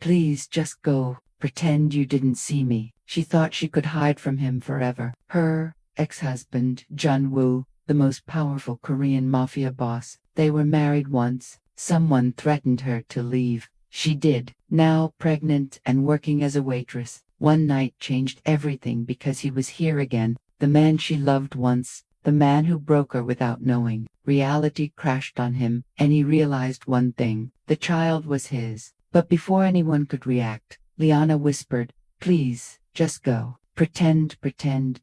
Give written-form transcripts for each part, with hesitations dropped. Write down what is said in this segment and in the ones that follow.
Please just go. Pretend you didn't see me. She thought she could hide from him forever. Her ex-husband, Jun-woo, the most powerful Korean mafia boss. They were married once. Someone threatened her to leave. She did. Now pregnant and working as a waitress. One night changed everything because he was here again. The man she loved once. The man who broke her without knowing. Reality crashed on him, and he realized one thing. The child was his. But before anyone could react, Liana whispered, "Please, just go. Pretend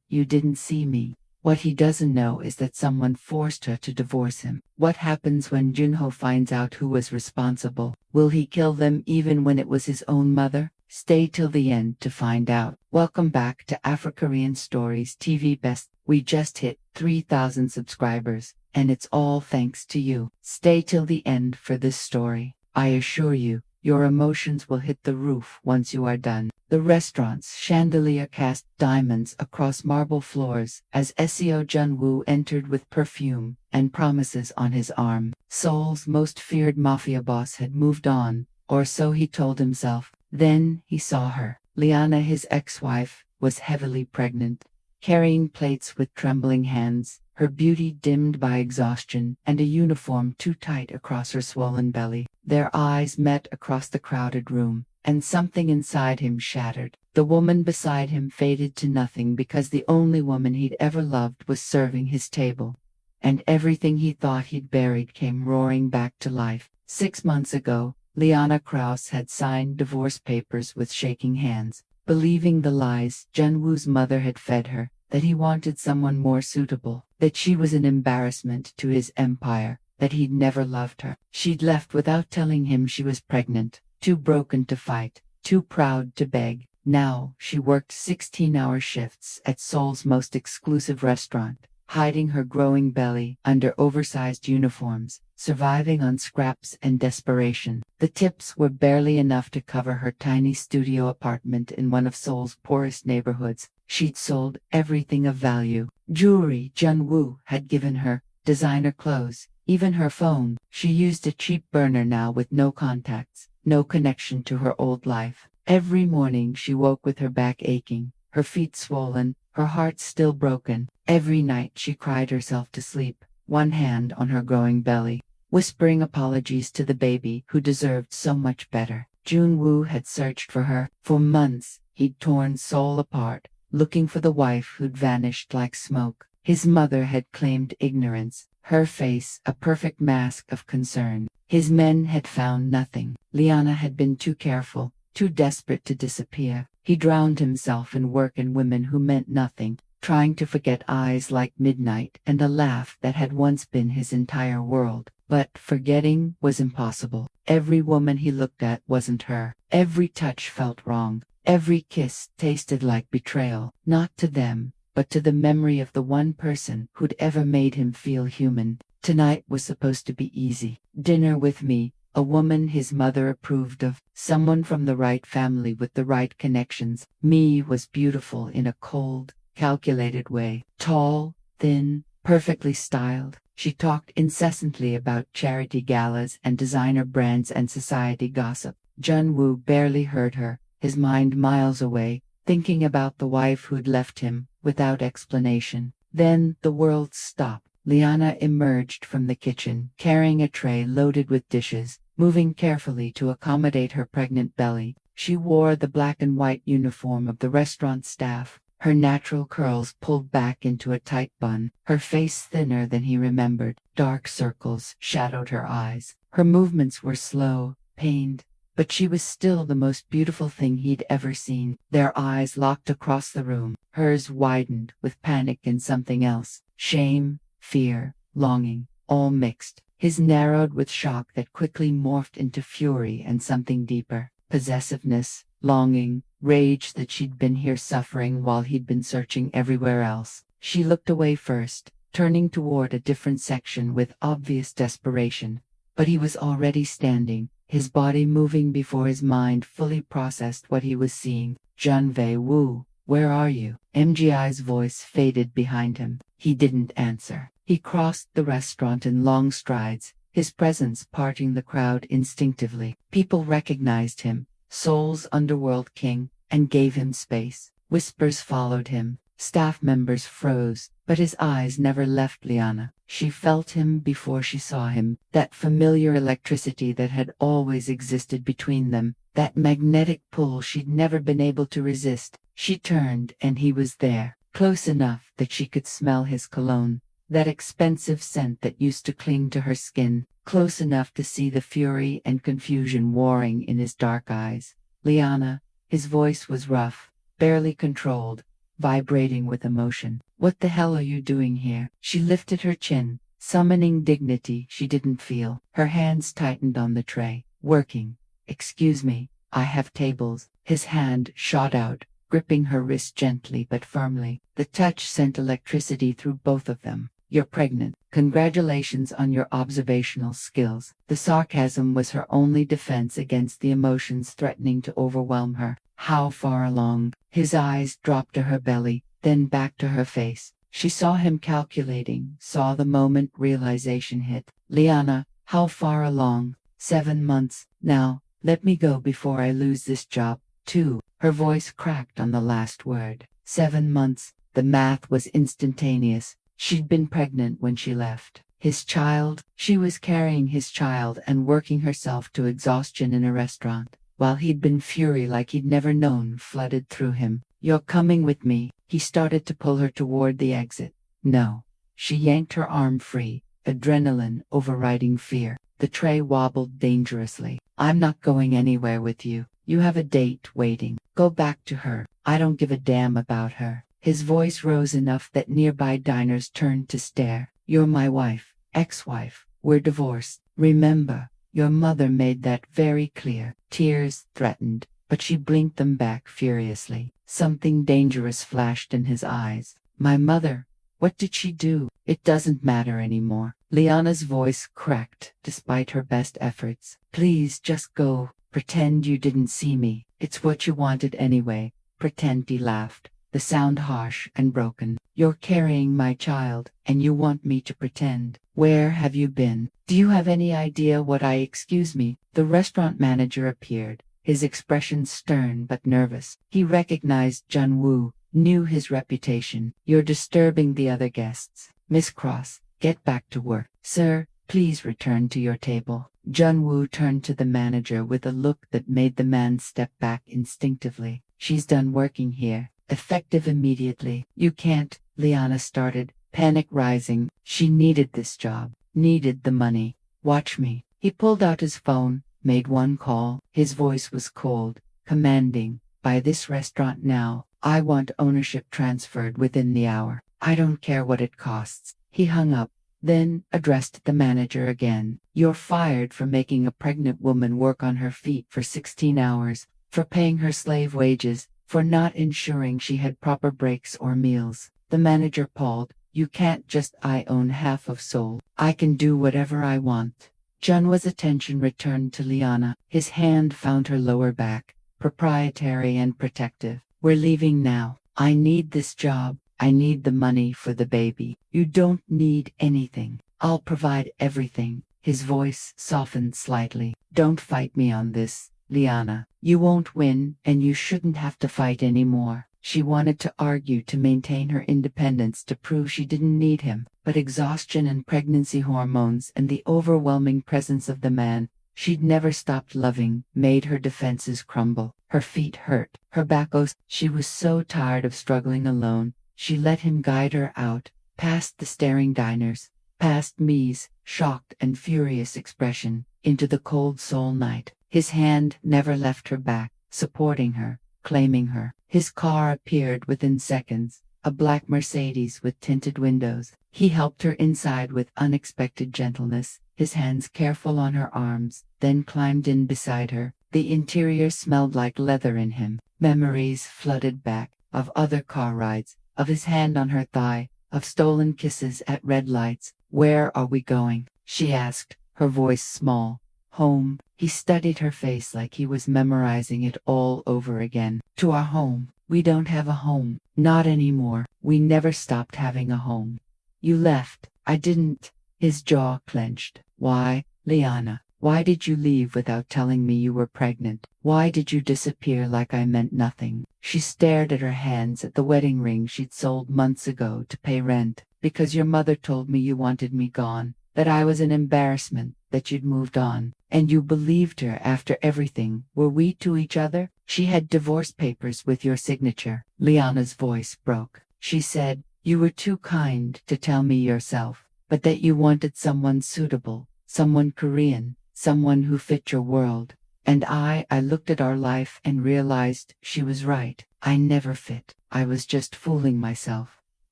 you didn't see me." What he doesn't know is that someone forced her to divorce him. What happens when Junho finds out who was responsible? Will he kill them even when it was his own mother? Stay till the end to find out. Welcome back to Afro-Korean Stories TV Best. We just hit 3,000 subscribers, and it's all thanks to you. Stay till the end for this story. I assure you, your emotions will hit the roof once you are done. The restaurant's chandelier cast diamonds across marble floors as Seo Jun-woo entered with perfume and promises on his arm. Seoul's most feared mafia boss had moved on, or so he told himself. Then he saw her. Liana, his ex-wife, was heavily pregnant, carrying plates with trembling hands, her beauty dimmed by exhaustion and a uniform too tight across her swollen belly. Their eyes met across the crowded room, and something inside him shattered. The woman beside him faded to nothing because the only woman he'd ever loved was serving his table. And everything he thought he'd buried came roaring back to life. 6 months ago, Liana Kraus had signed divorce papers with shaking hands, believing the lies Jun-woo's mother had fed her, that he wanted someone more suitable, that she was an embarrassment to his empire, that he'd never loved her. She'd left without telling him she was pregnant, too broken to fight, too proud to beg. Now she worked 16-hour shifts at Seoul's most exclusive restaurant, hiding her growing belly under oversized uniforms, surviving on scraps and desperation. The tips were barely enough to cover her tiny studio apartment in one of Seoul's poorest neighborhoods. She'd sold everything of value. Jewelry Jun-woo had given her, designer clothes, even her phone. She used a cheap burner now with no contacts, no connection to her old life. Every morning she woke with her back aching, her feet swollen, her heart still broken. Every night she cried herself to sleep, one hand on her growing belly, whispering apologies to the baby who deserved so much better. Jun-woo had searched for her. For months, he'd torn Seoul apart, looking for the wife who'd vanished like smoke. His mother had claimed ignorance, her face a perfect mask of concern. His men had found nothing. Liana had been too careful, too desperate to disappear. He drowned himself in work and women who meant nothing, trying to forget eyes like midnight and a laugh that had once been his entire world. But forgetting was impossible. Every woman he looked at wasn't her. Every touch felt wrong. Every kiss tasted like betrayal, not to them, but to the memory of the one person who'd ever made him feel human. Tonight was supposed to be easy. Dinner with me, a woman his mother approved of, someone from the right family with the right connections. Me was beautiful in a cold, calculated way. Tall, thin, perfectly styled. She talked incessantly about charity galas and designer brands and society gossip. Jun-woo barely heard her, his mind miles away, thinking about the wife who'd left him, without explanation. Then the world stopped. Liana emerged from the kitchen, carrying a tray loaded with dishes, moving carefully to accommodate her pregnant belly. She wore the black and white uniform of the restaurant staff, her natural curls pulled back into a tight bun, her face thinner than he remembered. Dark circles shadowed her eyes. Her movements were slow, pained, but she was still the most beautiful thing he'd ever seen. Their eyes locked across the room. Hers widened with panic and something else. Shame, fear, longing, all mixed. His narrowed with shock that quickly morphed into fury and something deeper. Possessiveness, longing, rage that she'd been here suffering while he'd been searching everywhere else. She looked away first, turning toward a different section with obvious desperation. But he was already standing, his body moving before his mind fully processed what he was seeing. Jun-woo, where are you? MGI's voice faded behind him. He didn't answer. He crossed the restaurant in long strides, his presence parting the crowd instinctively. People recognized him, Seoul's underworld king, and gave him space. Whispers followed him. Staff members froze, but his eyes never left Liana. She felt him before she saw him, that familiar electricity that had always existed between them, that magnetic pull she'd never been able to resist. She turned and he was there, close enough that she could smell his cologne, that expensive scent that used to cling to her skin, close enough to see the fury and confusion warring in his dark eyes. Liana, his voice was rough, barely controlled, vibrating with emotion. What the hell are you doing here? She lifted her chin, summoning dignity she didn't feel. Her hands tightened on the tray. Working. Excuse me, I have tables. His hand shot out, gripping her wrist gently but firmly. The touch sent electricity through both of them. You're pregnant. Congratulations on your observational skills. The sarcasm was her only defense against the emotions threatening to overwhelm her. How far along? His eyes dropped to her belly, then back to her face. She saw him calculating, saw the moment realization hit. Liana, how far along? 7 months. Now, let me go before I lose this job, too. Her voice cracked on the last word. 7 months. The math was instantaneous. She'd been pregnant when she left. His child? She was carrying his child and working herself to exhaustion in a restaurant, while he'd been fury like he'd never known flooded through him. You're coming with me. He started to pull her toward the exit. No. She yanked her arm free, adrenaline overriding fear. The tray wobbled dangerously. I'm not going anywhere with you. You have a date waiting. Go back to her. I don't give a damn about her. His voice rose enough that nearby diners turned to stare. You're my wife, ex-wife. We're divorced. Remember, your mother made that very clear. Tears threatened, but she blinked them back furiously. Something dangerous flashed in his eyes. My mother? What did she do? It doesn't matter anymore. Liana's voice cracked, despite her best efforts. Please just go. Pretend you didn't see me. It's what you wanted anyway. Pretend. He laughed, the sound harsh and broken. You're carrying my child, and you want me to pretend. Where have you been? Do you have any idea what I— Excuse me. The restaurant manager appeared, his expression stern but nervous. He recognized Jun-woo, knew his reputation. You're disturbing the other guests. Miss Cross, get back to work. Sir, please return to your table. Jun-woo turned to the manager with a look that made the man step back instinctively. She's done working here. Effective immediately. You can't, Liana started, panic rising. She needed this job, needed the money. Watch me. He pulled out his phone, made one call. His voice was cold, commanding. Buy this restaurant now. I want ownership transferred within the hour. I don't care what it costs. He hung up, then addressed the manager again. You're fired for making a pregnant woman work on her feet for 16 hours, for paying her slave wages, for not ensuring she had proper breaks or meals. The manager paused. You can't just— I own half of Seoul. I can do whatever I want. Junwa's attention returned to Liana. His hand found her lower back, proprietary and protective. We're leaving now. I need this job. I need the money for the baby. You don't need anything. I'll provide everything. His voice softened slightly. Don't fight me on this, Liana. You won't win, and you shouldn't have to fight anymore. She wanted to argue to maintain her independence, to prove she didn't need him, but exhaustion and pregnancy hormones and the overwhelming presence of the man she'd never stopped loving made her defenses crumble. Her feet hurt, her back ached. She was so tired of struggling alone. She let him guide her out, past the staring diners, past Mi's shocked and furious expression, into the cold Seoul night. His hand never left her back, supporting her, claiming her. His car appeared within seconds, a black Mercedes with tinted windows. He helped her inside with unexpected gentleness, his hands careful on her arms, then climbed in beside her. The interior smelled like leather in him. Memories flooded back, of other car rides, of his hand on her thigh, of stolen kisses at red lights. Where are we going? She asked, her voice small. Home. He studied her face like he was memorizing it all over again. To our home. We don't have a home. Not anymore. We never stopped having a home. You left. I didn't. His jaw clenched. Why, Liana? Why did you leave without telling me you were pregnant? Why did you disappear like I meant nothing? She stared at her hands at the wedding ring she'd sold months ago to pay rent. Because your mother told me you wanted me gone, that I was an embarrassment, that you'd moved on. And you believed her after everything. Were we to each other? She had divorce papers with your signature. Liana's voice broke. She said, you were too kind to tell me yourself, but that you wanted someone suitable, someone Korean, someone who fit your world. And I looked at our life and realized she was right. I never fit. I was just fooling myself.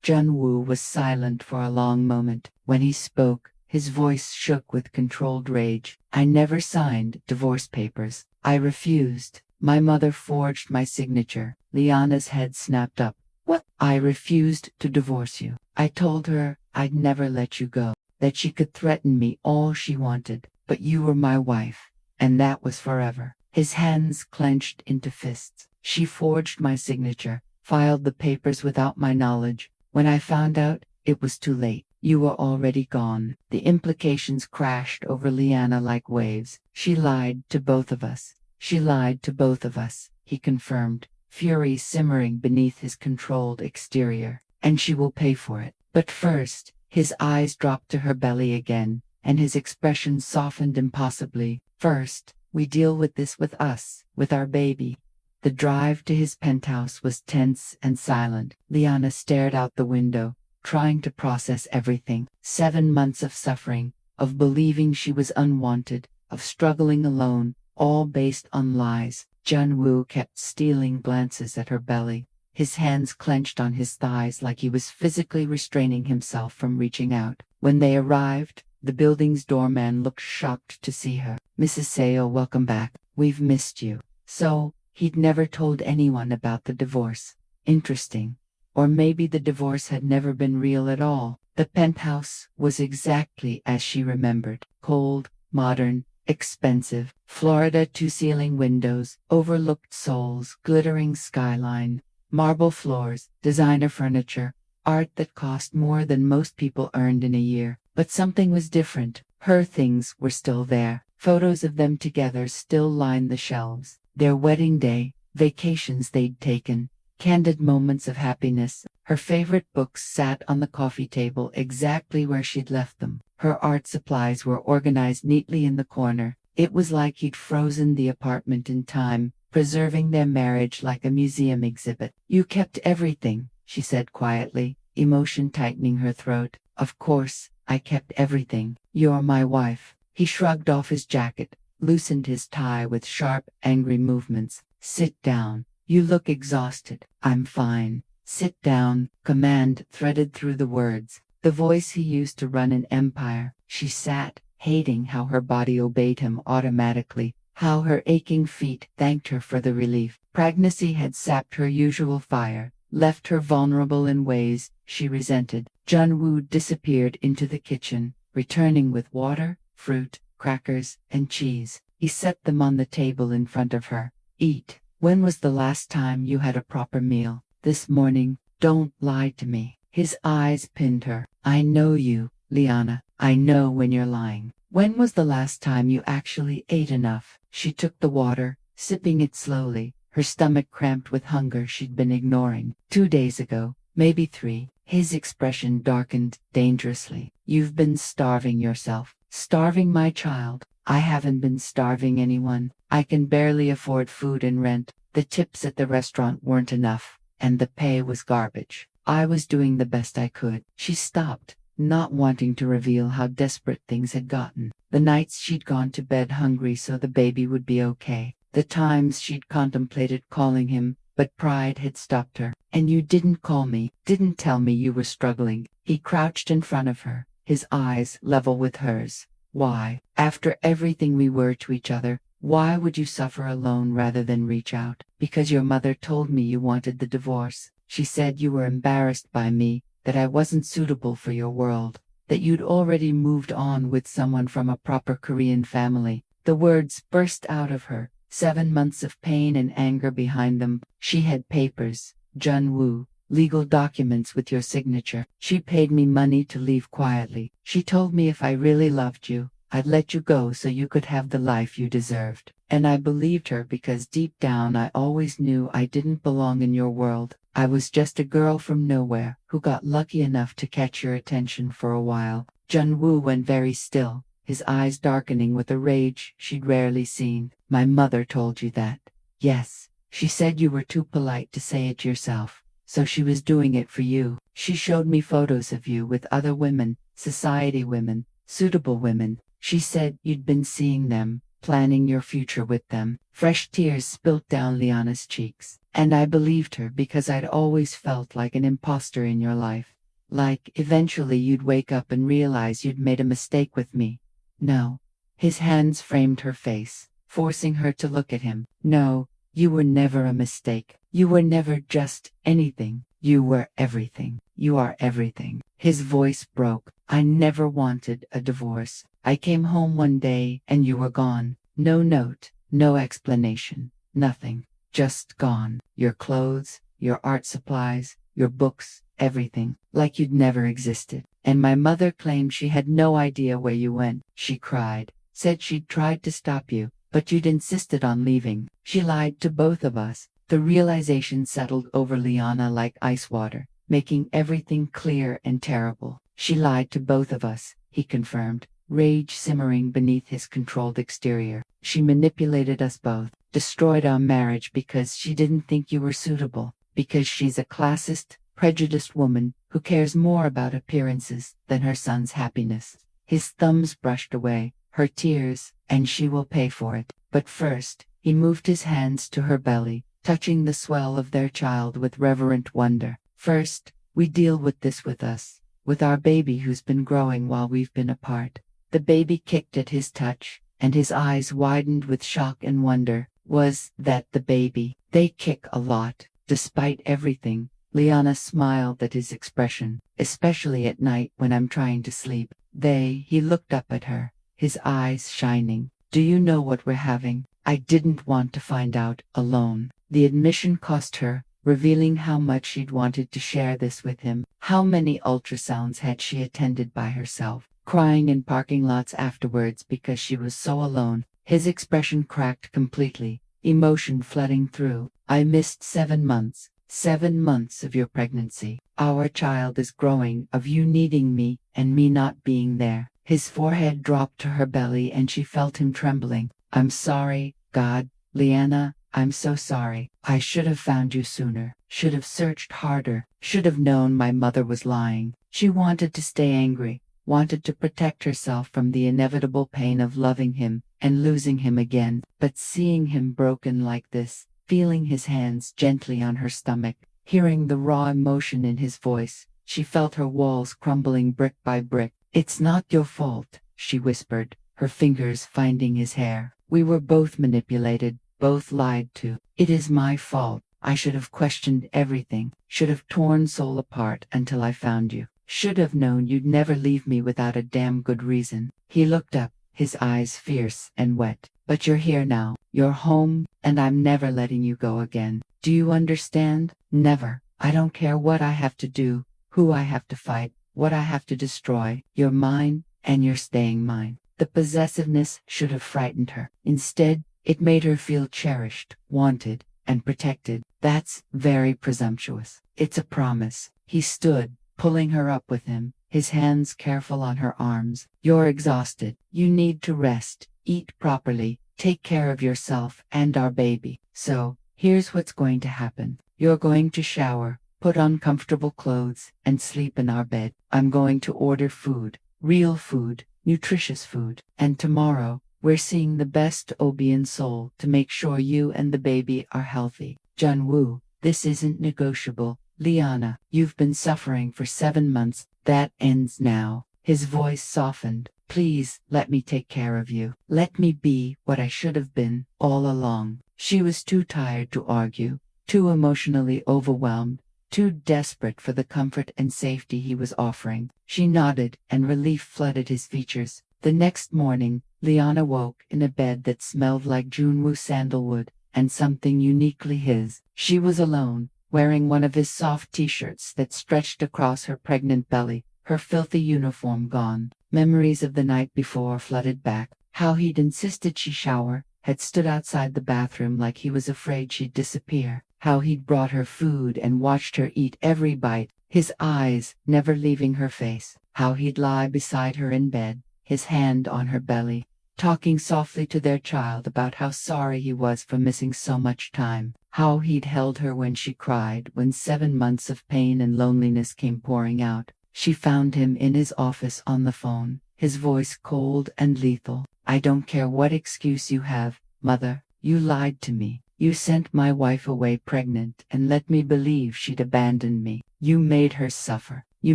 Jun-woo was silent for a long moment. When he spoke, his voice shook with controlled rage. I never signed divorce papers. I refused. My mother forged my signature. Liana's head snapped up. What? I refused to divorce you. I told her I'd never let you go, that she could threaten me all she wanted, but you were my wife, and that was forever. His hands clenched into fists. She forged my signature, filed the papers without my knowledge. When I found out, it was too late. You were already gone. The implications crashed over Liana like waves. She lied to both of us. She lied to both of us, he confirmed, fury simmering beneath his controlled exterior. And she will pay for it. But first, his eyes dropped to her belly again, and his expression softened impossibly. First, we deal with this with us, with our baby. The drive to his penthouse was tense and silent. Liana stared out the window, trying to process everything. 7 months of suffering, of believing she was unwanted, of struggling alone, all based on lies. Jun-woo kept stealing glances at her belly, his hands clenched on his thighs like he was physically restraining himself from reaching out. When they arrived, the building's doorman looked shocked to see her. Mrs. Seo, welcome back. We've missed you. So, he'd never told anyone about the divorce. Interesting. Or maybe the divorce had never been real at all. The penthouse was exactly as she remembered. Cold, modern, expensive. Florida two-ceiling windows, overlooked souls, glittering skyline, marble floors, designer furniture, art that cost more than most people earned in a year. But something was different. Her things were still there. Photos of them together still lined the shelves. Their wedding day, vacations they'd taken, candid moments of happiness. Her favorite books sat on the coffee table exactly where she'd left them. Her art supplies were organized neatly in the corner. It was like he'd frozen the apartment in time, preserving their marriage like a museum exhibit. You kept everything, she said quietly, emotion tightening her throat. Of course, I kept everything. You're my wife. He shrugged off his jacket, loosened his tie with sharp, angry movements. Sit down. You look exhausted. I'm fine. Sit down, command threaded through the words. The voice he used to run an empire. She sat, hating how her body obeyed him automatically, how her aching feet thanked her for the relief. Pregnancy had sapped her usual fire, left her vulnerable in ways she resented. Jun-woo disappeared into the kitchen, returning with water, fruit, crackers, and cheese. He set them on the table in front of her. Eat. When was the last time you had a proper meal? This morning. Don't lie to me. His eyes pinned her. I know you, Liana. I know when you're lying. When was the last time you actually ate enough? She took the water, sipping it slowly, her stomach cramped with hunger she'd been ignoring. 2 days ago, maybe 3. His expression darkened dangerously. You've been starving yourself. Starving my child. I haven't been starving anyone. I can barely afford food and rent. The tips at the restaurant weren't enough, and the pay was garbage. I was doing the best I could. She stopped, not wanting to reveal how desperate things had gotten. The nights she'd gone to bed hungry so the baby would be okay. The times she'd contemplated calling him, but pride had stopped her. And you didn't call me, didn't tell me you were struggling. He crouched in front of her, his eyes level with hers. Why, after everything we were to each other, why would you suffer alone rather than reach out? Because your mother told me you wanted the divorce. She said you were embarrassed by me, that I wasn't suitable for your world, that you'd already moved on with someone from a proper Korean family. The words burst out of her, 7 months of pain and anger behind them. She had papers, Jun-woo, legal documents with your signature. She paid me money to leave quietly. She told me if I really loved you, I'd let you go so you could have the life you deserved. And I believed her because deep down I always knew I didn't belong in your world. I was just a girl from nowhere who got lucky enough to catch your attention for a while." Junwoo went very still, his eyes darkening with a rage she'd rarely seen. "My mother told you that?" "Yes. She said you were too polite to say it yourself, so she was doing it for you. She showed me photos of you with other women, society women, suitable women. She said you'd been seeing them, planning your future with them." Fresh tears spilt down Liana's cheeks. "And I believed her because I'd always felt like an imposter in your life. Like, eventually you'd wake up and realize you'd made a mistake with me." "No." His hands framed her face, forcing her to look at him. "No, you were never a mistake. You were never just anything. You were everything. You are everything." His voice broke. "I never wanted a divorce. I came home one day and you were gone. No note, no explanation, nothing. Just gone. Your clothes, your art supplies, your books, everything, like you'd never existed. And my mother claimed she had no idea where you went. She cried, said she'd tried to stop you, but you'd insisted on leaving. She lied to both of us." The realization settled over Liana like ice water, making everything clear and terrible. "She lied to both of us," he confirmed, rage simmering beneath his controlled exterior. "She manipulated us both, destroyed our marriage because she didn't think you were suitable, because she's a classist, prejudiced woman who cares more about appearances than her son's happiness." His thumbs brushed away her tears, "and she will pay for it." But first, he moved his hands to her belly, touching the swell of their child with reverent wonder. "First, we deal with this with us, with our baby who's been growing while we've been apart." The baby kicked at his touch, and his eyes widened with shock and wonder. Was that the baby? "They kick a lot, despite everything." Liana smiled at his expression, "especially at night when I'm trying to sleep." He looked up at her, his eyes shining. "Do you know what we're having?" I didn't want to find out alone. The admission cost her, revealing how much she'd wanted to share this with him. How many ultrasounds had she attended by herself, crying in parking lots afterwards because she was so alone. His expression cracked completely, emotion flooding through. "I missed 7 months. 7 months of your pregnancy. Our child is growing, of you needing me, and me not being there." His forehead dropped to her belly and she felt him trembling. "I'm sorry, God, Liana, I'm so sorry. I should have found you sooner, should have searched harder, should have known my mother was lying." She wanted to stay angry, wanted to protect herself from the inevitable pain of loving him and losing him again, but seeing him broken like this, feeling his hands gently on her stomach, hearing the raw emotion in his voice, she felt her walls crumbling brick by brick. "It's not your fault," she whispered, her fingers finding his hair. "We were both manipulated, both lied to. It is my fault. I should have questioned everything, should have torn soul apart until I found you. Should have known you'd never leave me without a damn good reason." He looked up, his eyes fierce and wet. "But you're here now, you're home, and I'm never letting you go again. Do you understand? Never. I don't care what I have to do, who I have to fight, what I have to destroy. You're mine, and you're staying mine." The possessiveness should have frightened her. Instead, it made her feel cherished, wanted, and protected. "That's very presumptuous." "It's a promise." He stood, pulling her up with him, his hands careful on her arms. "You're exhausted. You need to rest, eat properly, take care of yourself and our baby. So, here's what's going to happen. You're going to shower, put on comfortable clothes, and sleep in our bed. I'm going to order food, real food, nutritious food. And tomorrow, we're seeing the best OB and Seoul to make sure you and the baby are healthy. Junwoo, this isn't negotiable. Liana, you've been suffering for 7 months. That ends now." His voice softened. "Please, let me take care of you. Let me be what I should have been all along." She was too tired to argue, too emotionally overwhelmed, too desperate for the comfort and safety he was offering. She nodded, and relief flooded his features. The next morning, Liana woke in a bed that smelled like Junwoo sandalwood, and something uniquely his. She was alone, wearing one of his soft t-shirts that stretched across her pregnant belly, her filthy uniform gone. Memories of the night before flooded back. How he'd insisted she shower, had stood outside the bathroom like he was afraid she'd disappear. How he'd brought her food and watched her eat every bite, his eyes never leaving her face. How he'd lie beside her in bed, his hand on her belly, talking softly to their child about how sorry he was for missing so much time. How he'd held her when she cried, when 7 months of pain and loneliness came pouring out. She found him in his office on the phone, his voice cold and lethal. "I don't care what excuse you have, Mother. You lied to me. You sent my wife away pregnant and let me believe she'd abandoned me. You made her suffer. You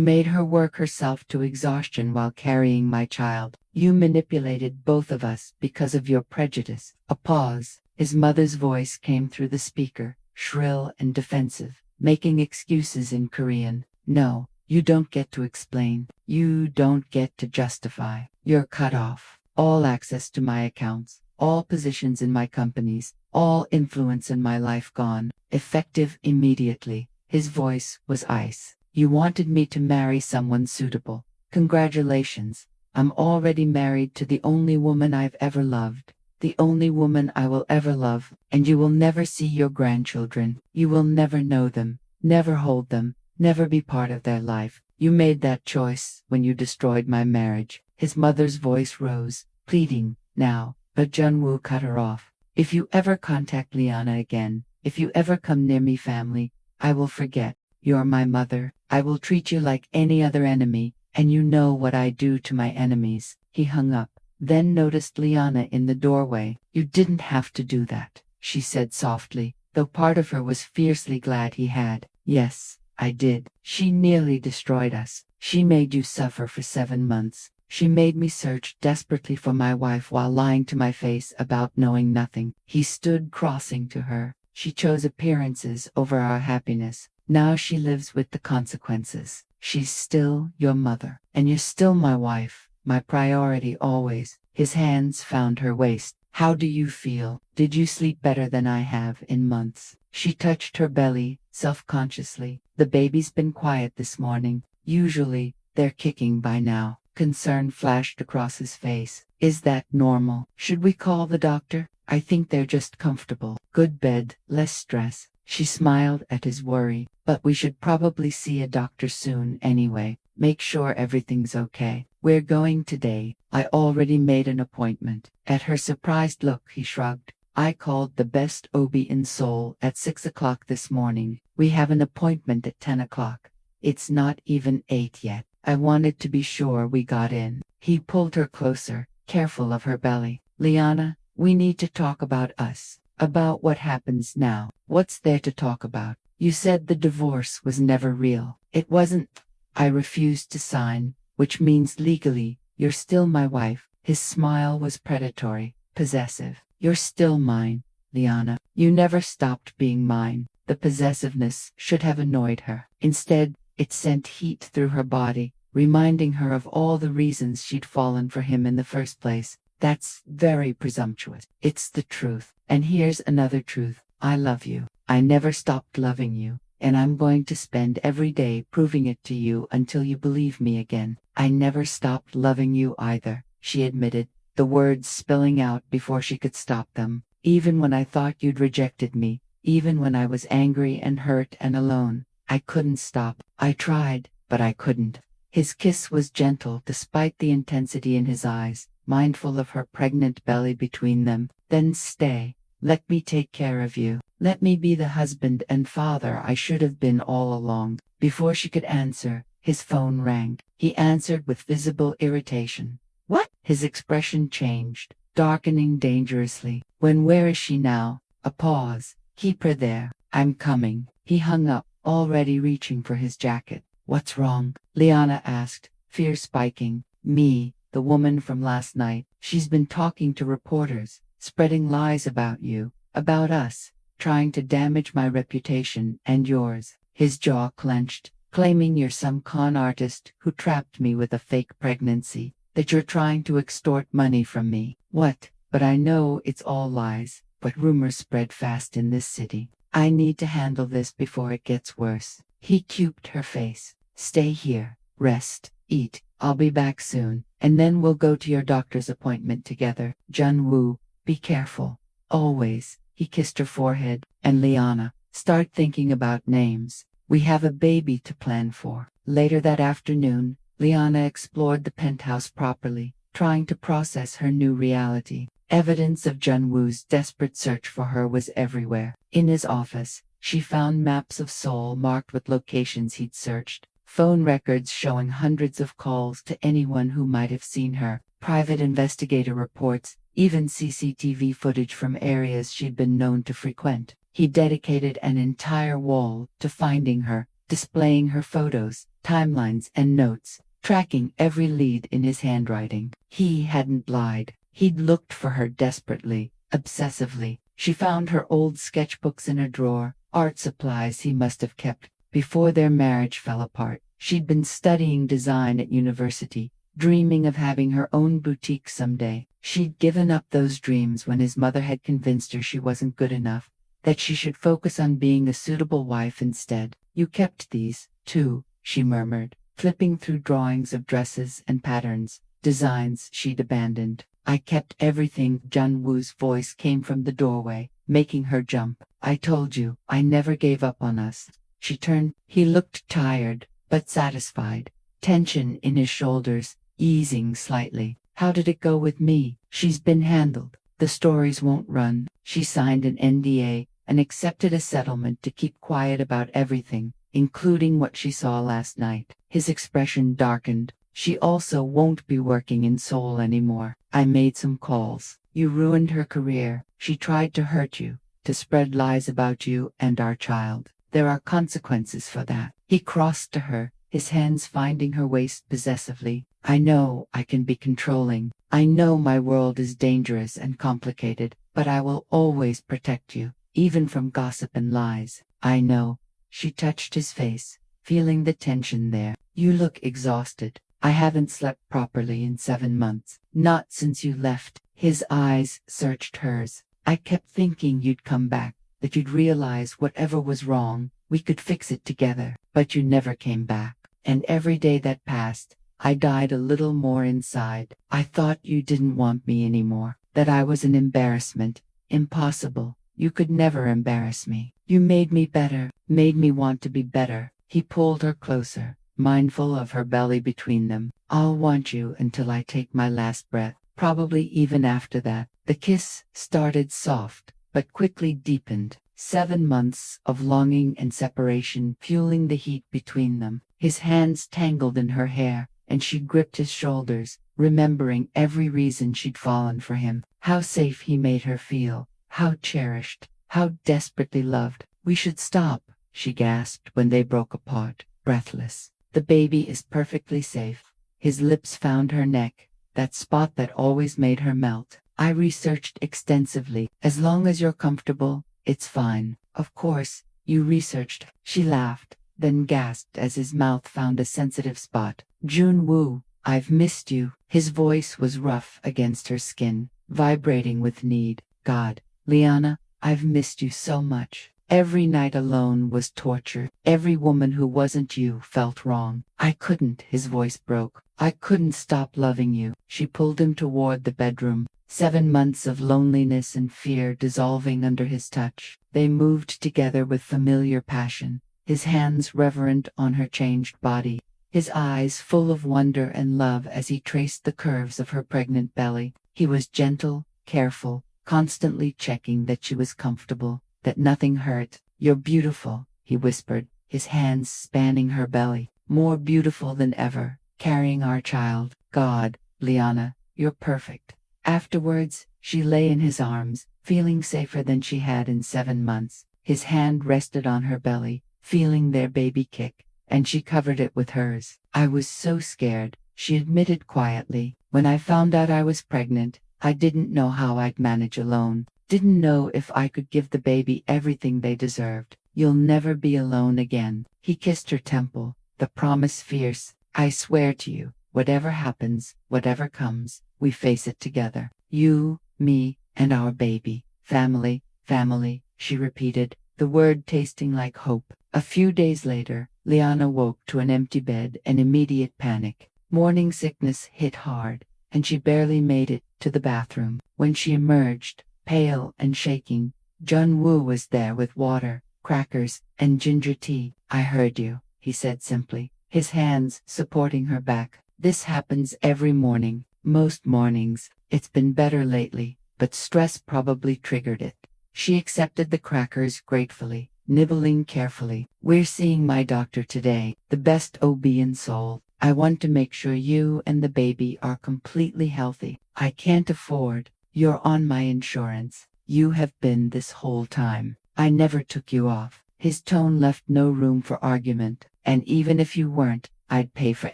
made her work herself to exhaustion while carrying my child. You manipulated both of us because of your prejudice." A pause. His mother's voice came through the speaker, shrill and defensive, making excuses in Korean. "No, you don't get to explain. You don't get to justify. You're cut off. All access to my accounts, all positions in my companies, all influence in my life gone. Effective immediately." His voice was ice. "You wanted me to marry someone suitable. Congratulations. I'm already married to the only woman I've ever loved, the only woman I will ever love, and you will never see your grandchildren. You will never know them, never hold them, never be part of their life. You made that choice when you destroyed my marriage." His mother's voice rose, pleading, now, but Junwoo cut her off. "If you ever contact Liana again, if you ever come near me family, I will forget. You're my mother. I will treat you like any other enemy, and you know what I do to my enemies." He hung up, then noticed Liana in the doorway. "You didn't have to do that," she said softly, though part of her was fiercely glad he had. "Yes, I did. She nearly destroyed us. She made you suffer for 7 months. She made me search desperately for my wife while lying to my face about knowing nothing." He stood crossing to her. "She chose appearances over our happiness. Now she lives with the consequences. She's still your mother, and you're still my wife, my priority always." His hands found her waist. "How do you feel? Did you sleep better than I have in months?" She touched her belly, self-consciously. "The baby's been quiet this morning. Usually, they're kicking by now." Concern flashed across his face. "Is that normal? Should we call the doctor?" "I think they're just comfortable. Good bed, less stress." She smiled at his worry. "But we should probably see a doctor soon anyway. Make sure everything's okay." "We're going today. I already made an appointment." At her surprised look, he shrugged. "I called the best OB in Seoul at 6 o'clock this morning. We have an appointment at 10 o'clock. It's not even 8 yet. I wanted to be sure we got in." He pulled her closer, careful of her belly. "Liana, we need to talk about us. About what happens now." "What's there to talk about? You said the divorce was never real." "It wasn't. I refused to sign, which means legally, you're still my wife." His smile was predatory, possessive. "You're still mine, Liana. You never stopped being mine." The possessiveness should have annoyed her. Instead, it sent heat through her body, reminding her of all the reasons she'd fallen for him in the first place. "That's very presumptuous." "It's the truth. And here's another truth. I love you. I never stopped loving you, and I'm going to spend every day proving it to you until you believe me again." "I never stopped loving you either," she admitted, the words spilling out before she could stop them. "Even when I thought you'd rejected me, even when I was angry and hurt and alone, I couldn't stop. I tried, but I couldn't." His kiss was gentle despite the intensity in his eyes, mindful of her pregnant belly between them. "Then stay. Let me take care of you. Let me be the husband and father I should have been all along." Before she could answer, his phone rang. He answered with visible irritation. "What?" His expression changed, darkening dangerously. Where is she now?" A pause. "Keep her there. I'm coming." He hung up, already reaching for his jacket. "What's wrong?" Liana asked, fear spiking. "Me, the woman from last night. She's been talking to reporters, spreading lies about you, about us, trying to damage my reputation and yours." His jaw clenched. "Claiming you're some con artist who trapped me with a fake pregnancy, that you're trying to extort money from me." "What? But I know it's all lies, but rumors spread fast in this city. I need to handle this before it gets worse." He cubed her face. "Stay here. Rest. eat, I'll be back soon, and then we'll go to your doctor's appointment together. Jun-woo, be careful. Always. He kissed her forehead. And Liana, start thinking about names. We have a baby to plan for. Later that afternoon, Liana explored the penthouse properly, trying to process her new reality. Evidence of Jun-woo's desperate search for her was everywhere. In his office, she found maps of Seoul marked with locations he'd searched, phone records showing hundreds of calls to anyone who might have seen her, private investigator reports, even CCTV footage from areas she'd been known to frequent. He dedicated an entire wall to finding her, displaying her photos, timelines, and notes, tracking every lead in his handwriting. He hadn't lied. He'd looked for her desperately, obsessively. She found her old sketchbooks in a drawer, art supplies he must have kept before their marriage fell apart. She'd been studying design at university, dreaming of having her own boutique someday. She'd given up those dreams when his mother had convinced her she wasn't good enough, that she should focus on being a suitable wife instead. You kept these, too, she murmured, flipping through drawings of dresses and patterns, designs she'd abandoned. I kept everything. Jun-woo's voice came from the doorway, making her jump. I told you, I never gave up on us. She turned. He looked tired, but satisfied, tension in his shoulders, easing slightly. How did it go with me? She's been handled. The stories won't run. She signed an NDA and accepted a settlement to keep quiet about everything, including what she saw last night. His expression darkened. She also won't be working in Seoul anymore. I made some calls. You ruined her career. She tried to hurt you, to spread lies about you and our child. There are consequences for that. He crossed to her, his hands finding her waist possessively. I know I can be controlling. I know my world is dangerous and complicated, but I will always protect you, even from gossip and lies. I know. She touched his face, feeling the tension there. You look exhausted. I haven't slept properly in 7 months. Not since you left. His eyes searched hers. I kept thinking you'd come back, that you'd realize whatever was wrong, we could fix it together. But you never came back. And every day that passed, I died a little more inside. I thought you didn't want me anymore, that I was an embarrassment. Impossible. You could never embarrass me. You made me better, made me want to be better. He pulled her closer, mindful of her belly between them. I'll want you until I take my last breath, probably even after that. The kiss started soft, but quickly deepened. 7 months of longing and separation fueling the heat between them. His hands tangled in her hair, and she gripped his shoulders, remembering every reason she'd fallen for him. How safe he made her feel, how cherished, how desperately loved. We should stop, she gasped when they broke apart, breathless. The baby is perfectly safe. His lips found her neck, that spot that always made her melt. I researched extensively. As long as you're comfortable, it's fine. Of course, you researched. She laughed, then gasped as his mouth found a sensitive spot. Jun-woo, I've missed you. His voice was rough against her skin, vibrating with need. God, Liana, I've missed you so much. Every night alone was torture. Every woman who wasn't you felt wrong. I couldn't, his voice broke. I couldn't stop loving you. She pulled him toward the bedroom. 7 months of loneliness and fear dissolving under his touch. They moved together with familiar passion, his hands reverent on her changed body, his eyes full of wonder and love as he traced the curves of her pregnant belly. He was gentle, careful, constantly checking that she was comfortable, that nothing hurt. You're beautiful, he whispered, his hands spanning her belly. More beautiful than ever, carrying our child. God, Liana, you're perfect. Afterwards, she lay in his arms, feeling safer than she had in 7 months. His hand rested on her belly, feeling their baby kick, and she covered it with hers. I was so scared, she admitted quietly. When I found out I was pregnant, I didn't know how I'd manage alone. Didn't know if I could give the baby everything they deserved. You'll never be alone again. He kissed her temple, the promise fierce. I swear to you, whatever happens, whatever comes, we face it together. You, me, and our baby. Family, family, she repeated, the word tasting like hope. A few days later, Liana woke to an empty bed and immediate panic. Morning sickness hit hard, and she barely made it to the bathroom. When she emerged, pale and shaking, Jun-woo was there with water, crackers, and ginger tea. "I heard you," he said simply, his hands supporting her back. "This happens every morning. Most mornings. It's been better lately, but stress probably triggered it." She accepted the crackers gratefully, nibbling carefully. "We're seeing my doctor today, the best OB in Seoul. I want to make sure you and the baby are completely healthy. I can't afford. You're on my insurance. You have been this whole time. I never took you off." His tone left no room for argument. "And even if you weren't, I'd pay for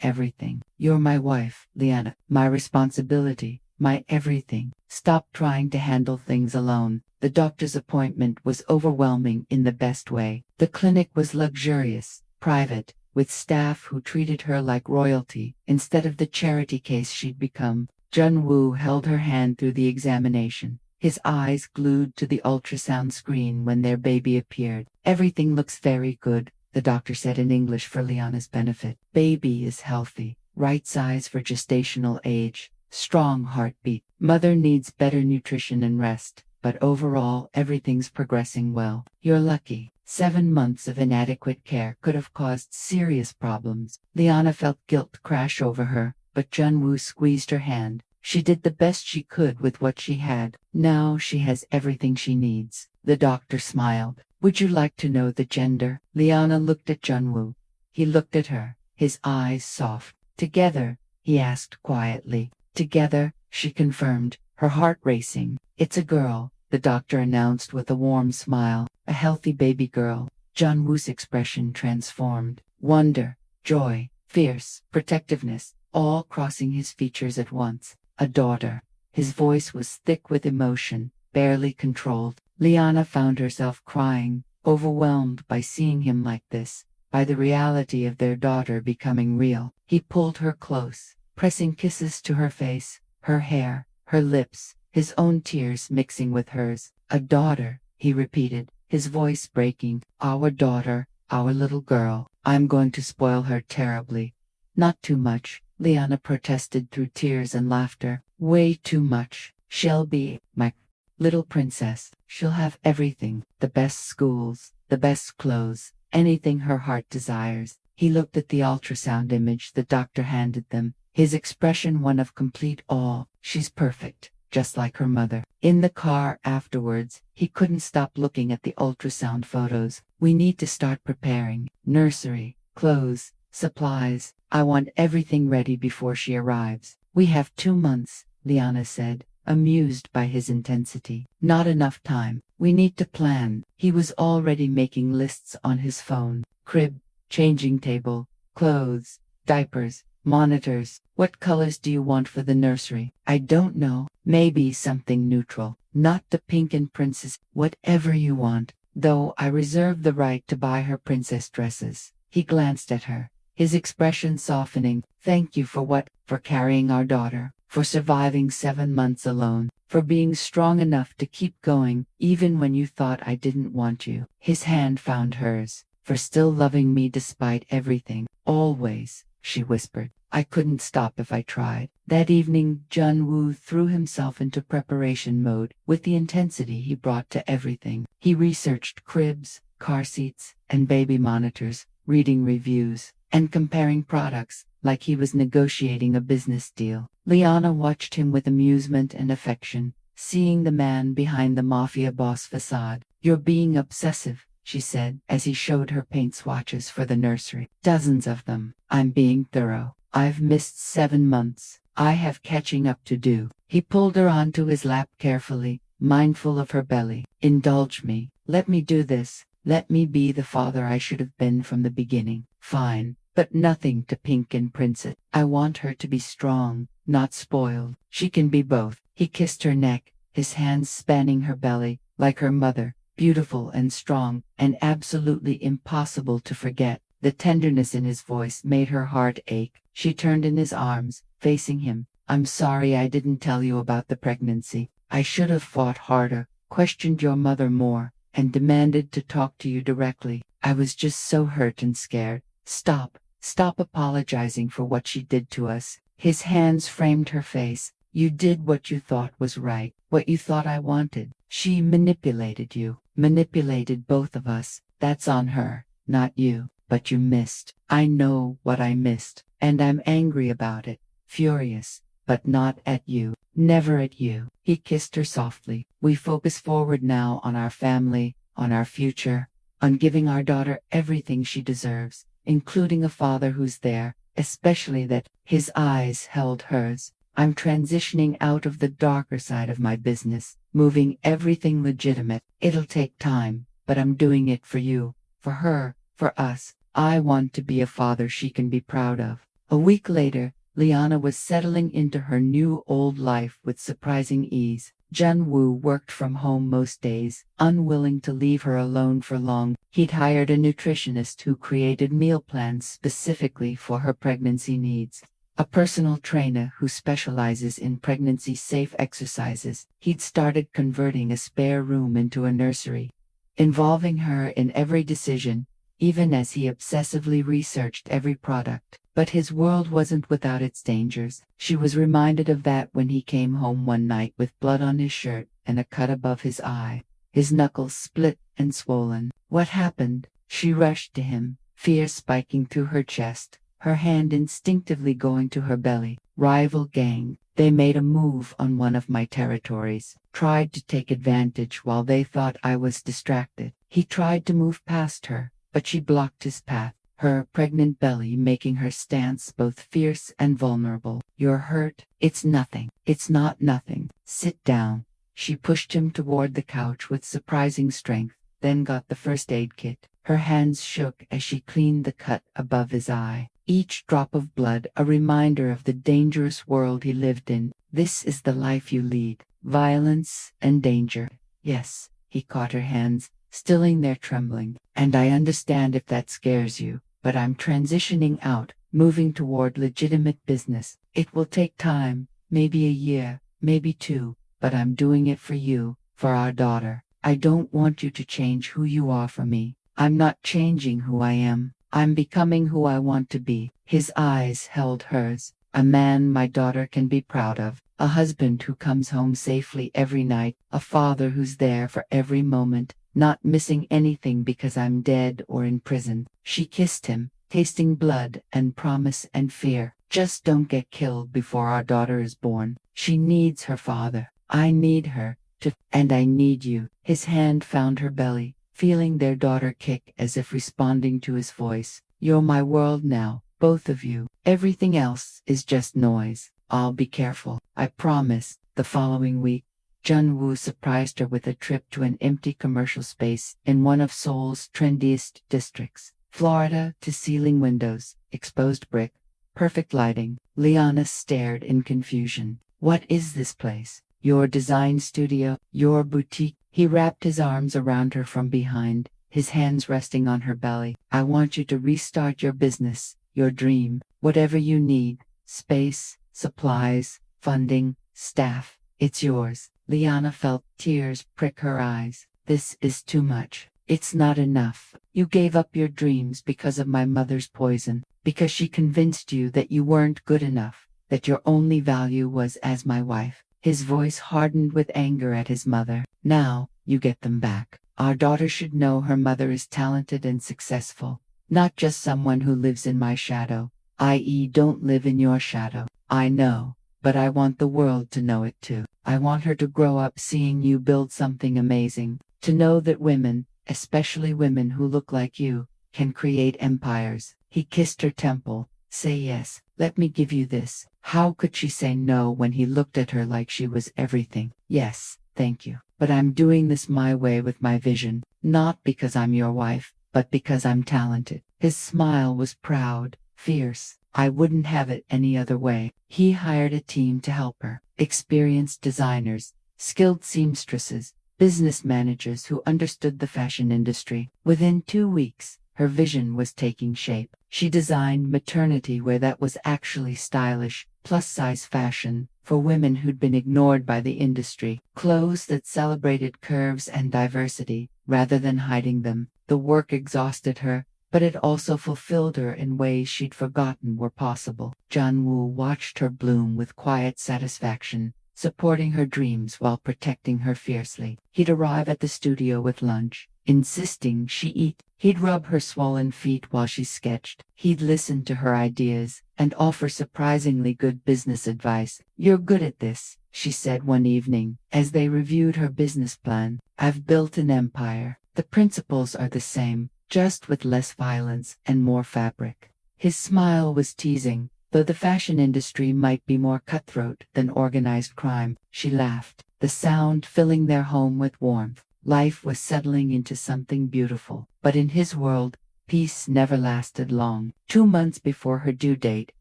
everything. You're my wife, Liana, my responsibility, my everything. Stop trying to handle things alone." The doctor's appointment was overwhelming in the best way. The clinic was luxurious, private, with staff who treated her like royalty instead of the charity case she'd become. Jun-woo held her hand through the examination, his eyes glued to the ultrasound screen when their baby appeared. "Everything looks very good," the doctor said in English for Liana's benefit. "Baby is healthy, right size for gestational age, strong heartbeat. Mother needs better nutrition and rest, but overall everything's progressing well. You're lucky. 7 months of inadequate care could have caused serious problems." Liana felt guilt crash over her, but Jun-woo squeezed her hand. She did the best she could with what she had. Now she has everything she needs. The doctor smiled. "Would you like to know the gender?" Liana looked at Jun-woo. He looked at her, his eyes soft. "Together?" he asked quietly. "Together," she confirmed, her heart racing. "It's a girl," the doctor announced with a warm smile. "A healthy baby girl." Jun-woo's expression transformed. Wonder, joy, fierce protectiveness, all crossing his features at once. "A daughter." His voice was thick with emotion, barely controlled. Liana found herself crying, overwhelmed by seeing him like this, by the reality of their daughter becoming real. He pulled her close, pressing kisses to her face, her hair, her lips, his own tears mixing with hers. "A daughter," he repeated, his voice breaking. "Our daughter, our little girl. I'm going to spoil her terribly." "Not too much," Liana protested through tears and laughter. "Way too much. She'll be my little princess. She'll have everything, the best schools, the best clothes, anything her heart desires." He looked at the ultrasound image the doctor handed them, his expression one of complete awe. "She's perfect, just like her mother." In the car afterwards, he couldn't stop looking at the ultrasound photos. "We need to start preparing. Nursery, clothes, supplies. I want everything ready before she arrives." "We have 2 months," Liana said, amused by his intensity. "Not enough time. We need to plan." He was already making lists on his phone. Crib, changing table, clothes, diapers, monitors. "What colors do you want for the nursery?" "I don't know. Maybe something neutral. Not the pink and princess. Whatever you want. Though I reserve the right to buy her princess dresses." He glanced at her, his expression softening. "Thank you for what? For carrying our daughter. For surviving 7 months alone. For being strong enough to keep going, even when you thought I didn't want you." His hand found hers. "For still loving me despite everything. Always," she whispered. "I couldn't stop if I tried." That evening, Jun-woo threw himself into preparation mode with the intensity he brought to everything. He researched cribs, car seats, and baby monitors, reading reviews, and comparing products like he was negotiating a business deal. Liana watched him with amusement and affection, seeing the man behind the Mafia boss facade. "You're being obsessive," she said as he showed her paint swatches for the nursery. "Dozens of them. I'm being thorough. I've missed 7 months. I have catching up to do." He pulled her onto his lap carefully, mindful of her belly. "Indulge me. Let me do this. Let me be the father I should have been from the beginning." "Fine. But nothing to pink and princess. I want her to be strong, not spoiled." "She can be both." He kissed her neck, his hands spanning her belly, like her mother, beautiful and strong, and absolutely impossible to forget. The tenderness in his voice made her heart ache. She turned in his arms, facing him. "I'm sorry I didn't tell you about the pregnancy. I should have fought harder, questioned your mother more, and demanded to talk to you directly. I was just so hurt and scared." "Stop," Stop apologizing for what she did to us. His hands framed her face. You did what you thought was right, what you thought I wanted. She manipulated you, manipulated both of us. That's on her, not you. But you missed. I know what I missed, and I'm angry about it, furious, but not at you, never at you. He kissed her softly. We focus forward now on our family, on our future, on giving our daughter everything she deserves, including a father who's there, especially that. His eyes held hers. I'm transitioning out of the darker side of my business, moving everything legitimate. It'll take time, but I'm doing it for you, for her, for us. I want to be a father she can be proud of. A week later, Liana was settling into her new old life with surprising ease. Jun-woo worked from home most days, unwilling to leave her alone for long. He'd hired a nutritionist who created meal plans specifically for her pregnancy needs. A personal trainer who specializes in pregnancy-safe exercises. He'd started converting a spare room into a nursery, involving her in every decision, even as he obsessively researched every product. But his world wasn't without its dangers. She was reminded of that when he came home one night with blood on his shirt and a cut above his eye, his knuckles split and swollen. What happened? She rushed to him, fear spiking through her chest, her hand instinctively going to her belly. Rival gang. They made a move on one of my territories, tried to take advantage while they thought I was distracted. He tried to move past her, but she blocked his path, her pregnant belly making her stance both fierce and vulnerable. You're hurt? It's nothing. It's not nothing. Sit down. She pushed him toward the couch with surprising strength, then got the first aid kit. Her hands shook as she cleaned the cut above his eye. Each drop of blood a reminder of the dangerous world he lived in. This is the life you lead. Violence and danger. Yes, he caught her hands, stilling their trembling. And I understand if that scares you, but I'm transitioning out, moving toward legitimate business. It will take time, maybe a year, maybe two, but I'm doing it for you, for our daughter. I don't want you to change who you are for me. I'm not changing who I am. I'm becoming who I want to be. His eyes held hers. A man my daughter can be proud of. A husband who comes home safely every night. A father who's there for every moment, not missing anything because I'm dead or in prison. She kissed him, tasting blood and promise and fear. Just don't get killed before our daughter is born. She needs her father. I need her to, and I need you. His hand found her belly, feeling their daughter kick as if responding to his voice. You're my world now, both of you. Everything else is just noise. I'll be careful, I promise. The following week, Jun-woo surprised her with a trip to an empty commercial space in one of Seoul's trendiest districts. Floor-to-ceiling windows, exposed brick, perfect lighting. Liana stared in confusion. What is this place? Your design studio? Your boutique? He wrapped his arms around her from behind, his hands resting on her belly. I want you to restart your business, your dream, whatever you need. Space, supplies, funding, staff. It's yours. Liana felt tears prick her eyes. This is too much. It's not enough. You gave up your dreams because of my mother's poison, because she convinced you that you weren't good enough, that your only value was as my wife. His voice hardened with anger at his mother. Now, you get them back. Our daughter should know her mother is talented and successful, not just someone who lives in my shadow, i.e. don't live in your shadow. I know, but I want the world to know it too. I want her to grow up seeing you build something amazing, to know that women, especially women who look like you, can create empires. He kissed her temple. Say yes, let me give you this. How could she say no when he looked at her like she was everything? Yes, thank you. But I'm doing this my way with my vision, not because I'm your wife, but because I'm talented. His smile was proud, fierce. I wouldn't have it any other way. He hired a team to help her. Experienced designers, skilled seamstresses, business managers who understood the fashion industry. Within 2 weeks, her vision was taking shape. She designed maternity wear that was actually stylish, plus-size fashion for women who'd been ignored by the industry. Clothes that celebrated curves and diversity, rather than hiding them. The work exhausted her, but it also fulfilled her in ways she'd forgotten were possible. Junwoo watched her bloom with quiet satisfaction, supporting her dreams while protecting her fiercely. He'd arrive at the studio with lunch, insisting she eat. He'd rub her swollen feet while she sketched. He'd listen to her ideas and offer surprisingly good business advice. "You're good at this," she said one evening, as they reviewed her business plan. "I've built an empire. The principles are the same, just with less violence and more fabric." His smile was teasing. Though the fashion industry might be more cutthroat than organized crime, she laughed, the sound filling their home with warmth. Life was settling into something beautiful. But in his world, peace never lasted long. 2 months before her due date,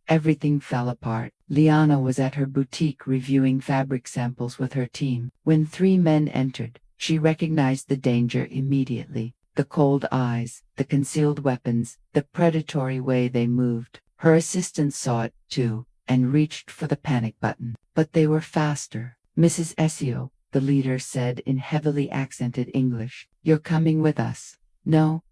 everything fell apart. Liana was at her boutique reviewing fabric samples with her team. When 3 men entered, she recognized the danger immediately. The cold eyes, the concealed weapons, the predatory way they moved. Her assistant saw it, too, and reached for the panic button. But they were faster. "Mrs. Essio," the leader said in heavily accented English, "you're coming with us." "No,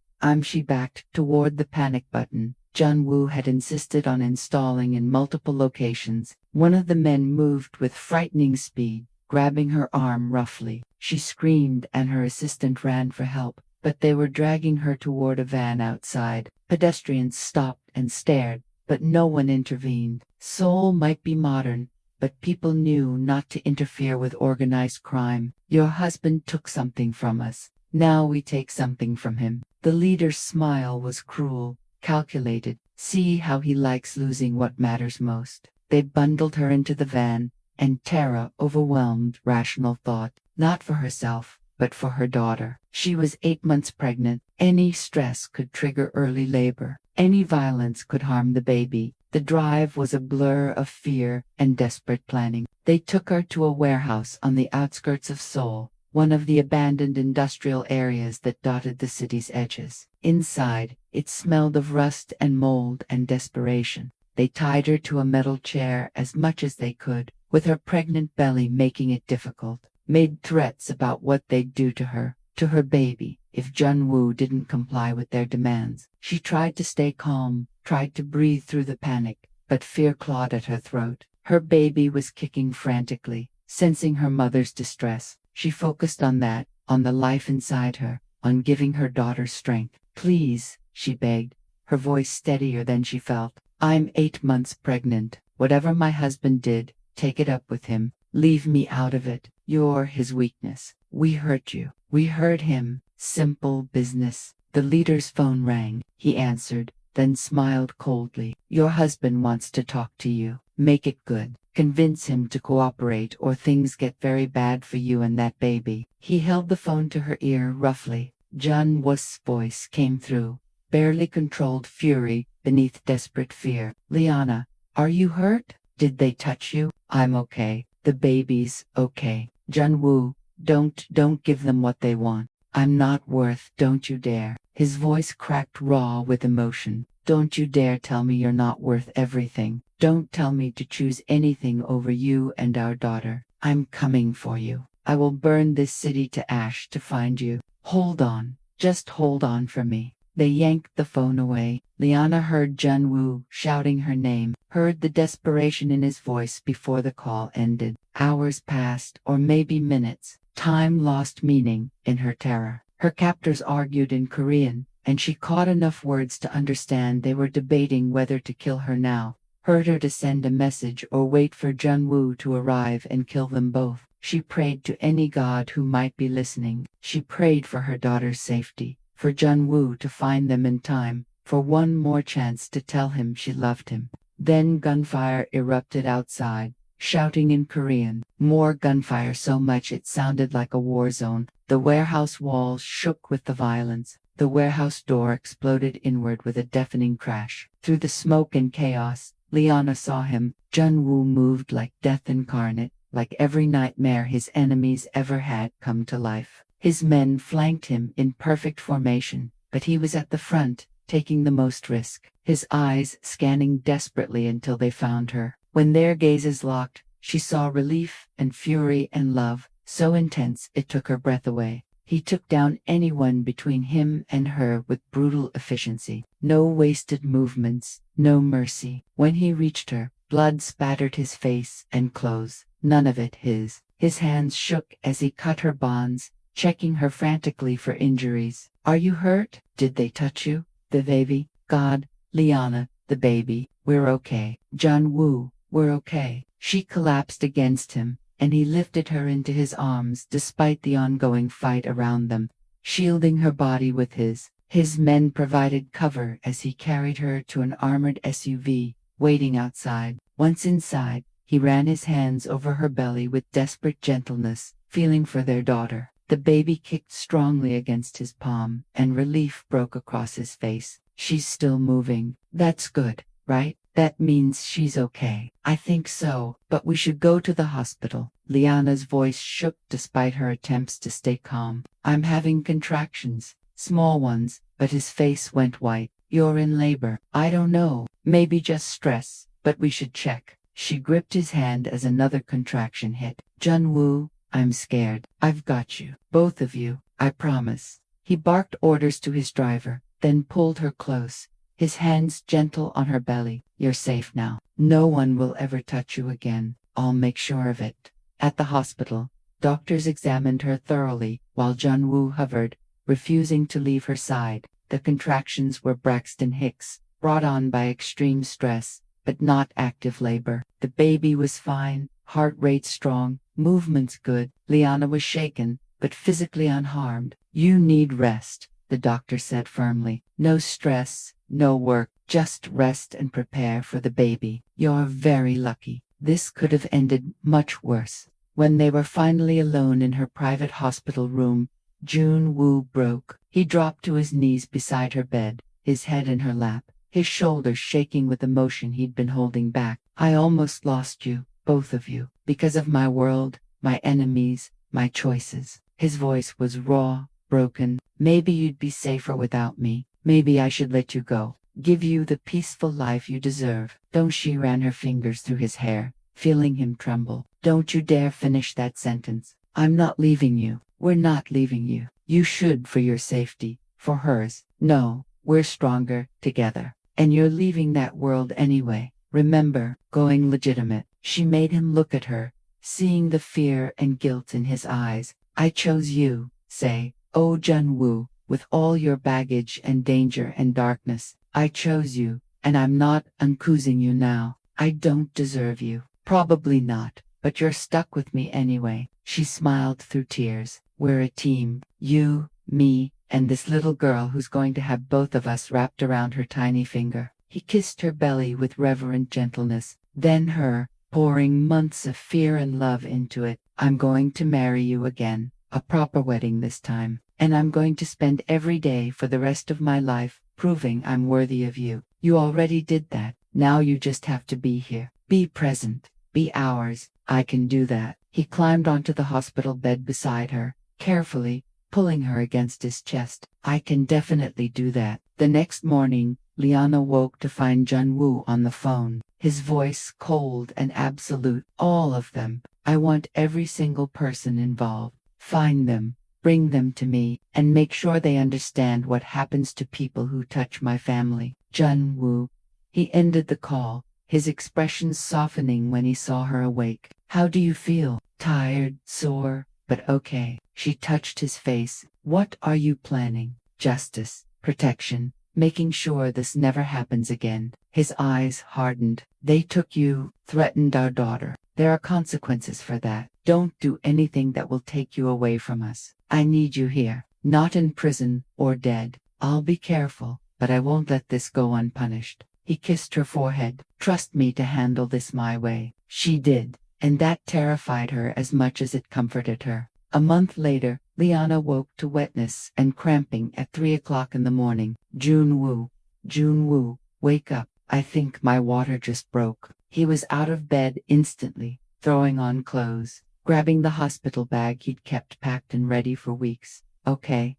she backed toward the panic button. Junwoo had insisted on installing in multiple locations. One of the men moved with frightening speed, grabbing her arm roughly. She screamed and her assistant ran for help, but they were dragging her toward a van outside. Pedestrians stopped and stared, but no one intervened. Seoul might be modern, but people knew not to interfere with organized crime. "Your husband took something from us. Now we take something from him." The leader's smile was cruel, calculated. "See how he likes losing what matters most." They bundled her into the van, and Tara overwhelmed rational thought, not for herself, but for her daughter. She was 8 months pregnant. Any stress could trigger early labor. Any violence could harm the baby. The drive was a blur of fear and desperate planning. They took her to a warehouse on the outskirts of Seoul, one of the abandoned industrial areas that dotted the city's edges. Inside, it smelled of rust and mold and desperation. They tied her to a metal chair as much as they could, with her pregnant belly making it difficult. Made threats about what they'd do to her baby, if Junwoo didn't comply with their demands. She tried to stay calm, tried to breathe through the panic, but fear clawed at her throat. Her baby was kicking frantically. Sensing her mother's distress, she focused on that, on the life inside her, on giving her daughter strength. "Please," she begged, her voice steadier than she felt. "I'm 8 months pregnant. Whatever my husband did, take it up with him. Leave me out of it. You're his weakness. We hurt you. We hurt him." Simple business. The leader's phone rang. He answered, then smiled coldly. "Your husband wants to talk to you. Make it good. Convince him to cooperate or things get very bad for you and that baby." He held the phone to her ear roughly. Junwoo's voice came through, barely controlled fury beneath desperate fear. "Liana, are you hurt? Did they touch you?" "I'm okay. The baby's okay." "Junwoo, don't give them what they want. I'm not worth, don't you dare." His voice cracked raw with emotion. "Don't you dare tell me you're not worth everything. Don't tell me to choose anything over you and our daughter. I'm coming for you. I will burn this city to ash to find you. Hold on. Just hold on for me." They yanked the phone away. Liana heard Junwoo shouting her name, heard the desperation in his voice before the call ended. Hours passed, or maybe minutes. Time lost meaning in her terror. Her captors argued in Korean, and she caught enough words to understand they were debating whether to kill her now, hurt her to send a message, or wait for Junwoo to arrive and kill them both. She prayed to any god who might be listening. She prayed for her daughter's safety, for Junwoo to find them in time, for one more chance to tell him she loved him. Then gunfire erupted outside, shouting in Korean. More gunfire, so much it sounded like a war zone. The warehouse walls shook with the violence. The warehouse door exploded inward with a deafening crash. Through the smoke and chaos, Liana saw him. Junwoo moved like death incarnate, like every nightmare his enemies ever had come to life. His men flanked him in perfect formation, but he was at the front, taking the most risk, his eyes scanning desperately until they found her. When their gazes locked, she saw relief and fury and love, so intense it took her breath away. He took down anyone between him and her with brutal efficiency. No wasted movements, no mercy. When he reached her, blood spattered his face and clothes, none of it his. His hands shook as he cut her bonds, checking her frantically for injuries. Are you hurt? Did they touch you? The baby? God, Liana, the baby. We're okay. Jun-woo, we're okay. She collapsed against him, and he lifted her into his arms despite the ongoing fight around them, shielding her body with his. His men provided cover as he carried her to an armored SUV, waiting outside. Once inside, he ran his hands over her belly with desperate gentleness, feeling for their daughter. The baby kicked strongly against his palm, and relief broke across his face. She's still moving. That's good, right? That means she's okay. I think so, but we should go to the hospital. Liana's voice shook despite her attempts to stay calm. I'm having contractions, small ones, but his face went white. You're in labor. I don't know, maybe just stress, but we should check. She gripped his hand as another contraction hit. Jun-woo, I'm scared. I've got you. Both of you, I promise. He barked orders to his driver, then pulled her close, his hands gentle on her belly. You're safe now. No one will ever touch you again. I'll make sure of it. At the hospital, doctors examined her thoroughly while Jun-woo hovered, refusing to leave her side. The contractions were Braxton Hicks, brought on by extreme stress, but not active labor. The baby was fine, heart rate strong, movements good. Liana was shaken, but physically unharmed. You need rest, the doctor said firmly. No stress, no work, just rest and prepare for the baby. You're very lucky. This could have ended much worse. When they were finally alone in her private hospital room, Jun-woo broke. He dropped to his knees beside her bed, his head in her lap, his shoulders shaking with emotion he'd been holding back. I almost lost you, both of you, because of my world, my enemies, my choices. His voice was raw, broken. Maybe you'd be safer without me. Maybe I should let you go. Give you the peaceful life you deserve. Don't she ran her fingers through his hair, feeling him tremble. Don't you dare finish that sentence. I'm not leaving you. We're not leaving you. You should for your safety, for hers. No, we're stronger together. And you're leaving that world anyway. Remember, going legitimate. She made him look at her, seeing the fear and guilt in his eyes. I chose you, say, oh Jun-woo, with all your baggage and danger and darkness. I chose you, and I'm not accusing you now. I don't deserve you. Probably not, but you're stuck with me anyway. She smiled through tears. We're a team. You, me, and this little girl who's going to have both of us wrapped around her tiny finger. He kissed her belly with reverent gentleness, then her, pouring months of fear and love into it. I'm going to marry you again, a proper wedding this time, and I'm going to spend every day for the rest of my life proving I'm worthy of you. You already did that. Now you just have to be here. Be present. Be ours. I can do that. He climbed onto the hospital bed beside her, carefully, pulling her against his chest. I can definitely do that. The next morning, Liana woke to find Jun-woo on the phone, his voice cold and absolute. All of them. I want every single person involved. Find them, bring them to me, and make sure they understand what happens to people who touch my family. Jun-woo. He ended the call, his expression softening when he saw her awake. How do you feel? Tired, sore, but okay. She touched his face. What are you planning? Justice, protection, making sure this never happens again. His eyes hardened. They took you, threatened our daughter. There are consequences for that. Don't do anything that will take you away from us. I need you here, not in prison or dead. I'll be careful, but I won't let this go unpunished. He kissed her forehead. Trust me to handle this my way. She did, and that terrified her as much as it comforted her. A month later, Liana woke to wetness and cramping at 3 o'clock in the morning. Jun-woo, Jun-woo, wake up. I think my water just broke. He was out of bed instantly, throwing on clothes, grabbing the hospital bag he'd kept packed and ready for weeks. Okay,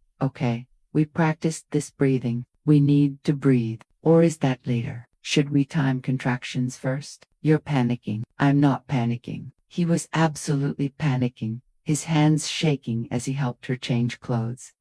we practiced this breathing. We need to breathe. Or is that later? Should we time contractions first? You're panicking. I'm not panicking. He was absolutely panicking. his hands shaking as he helped her change clothes.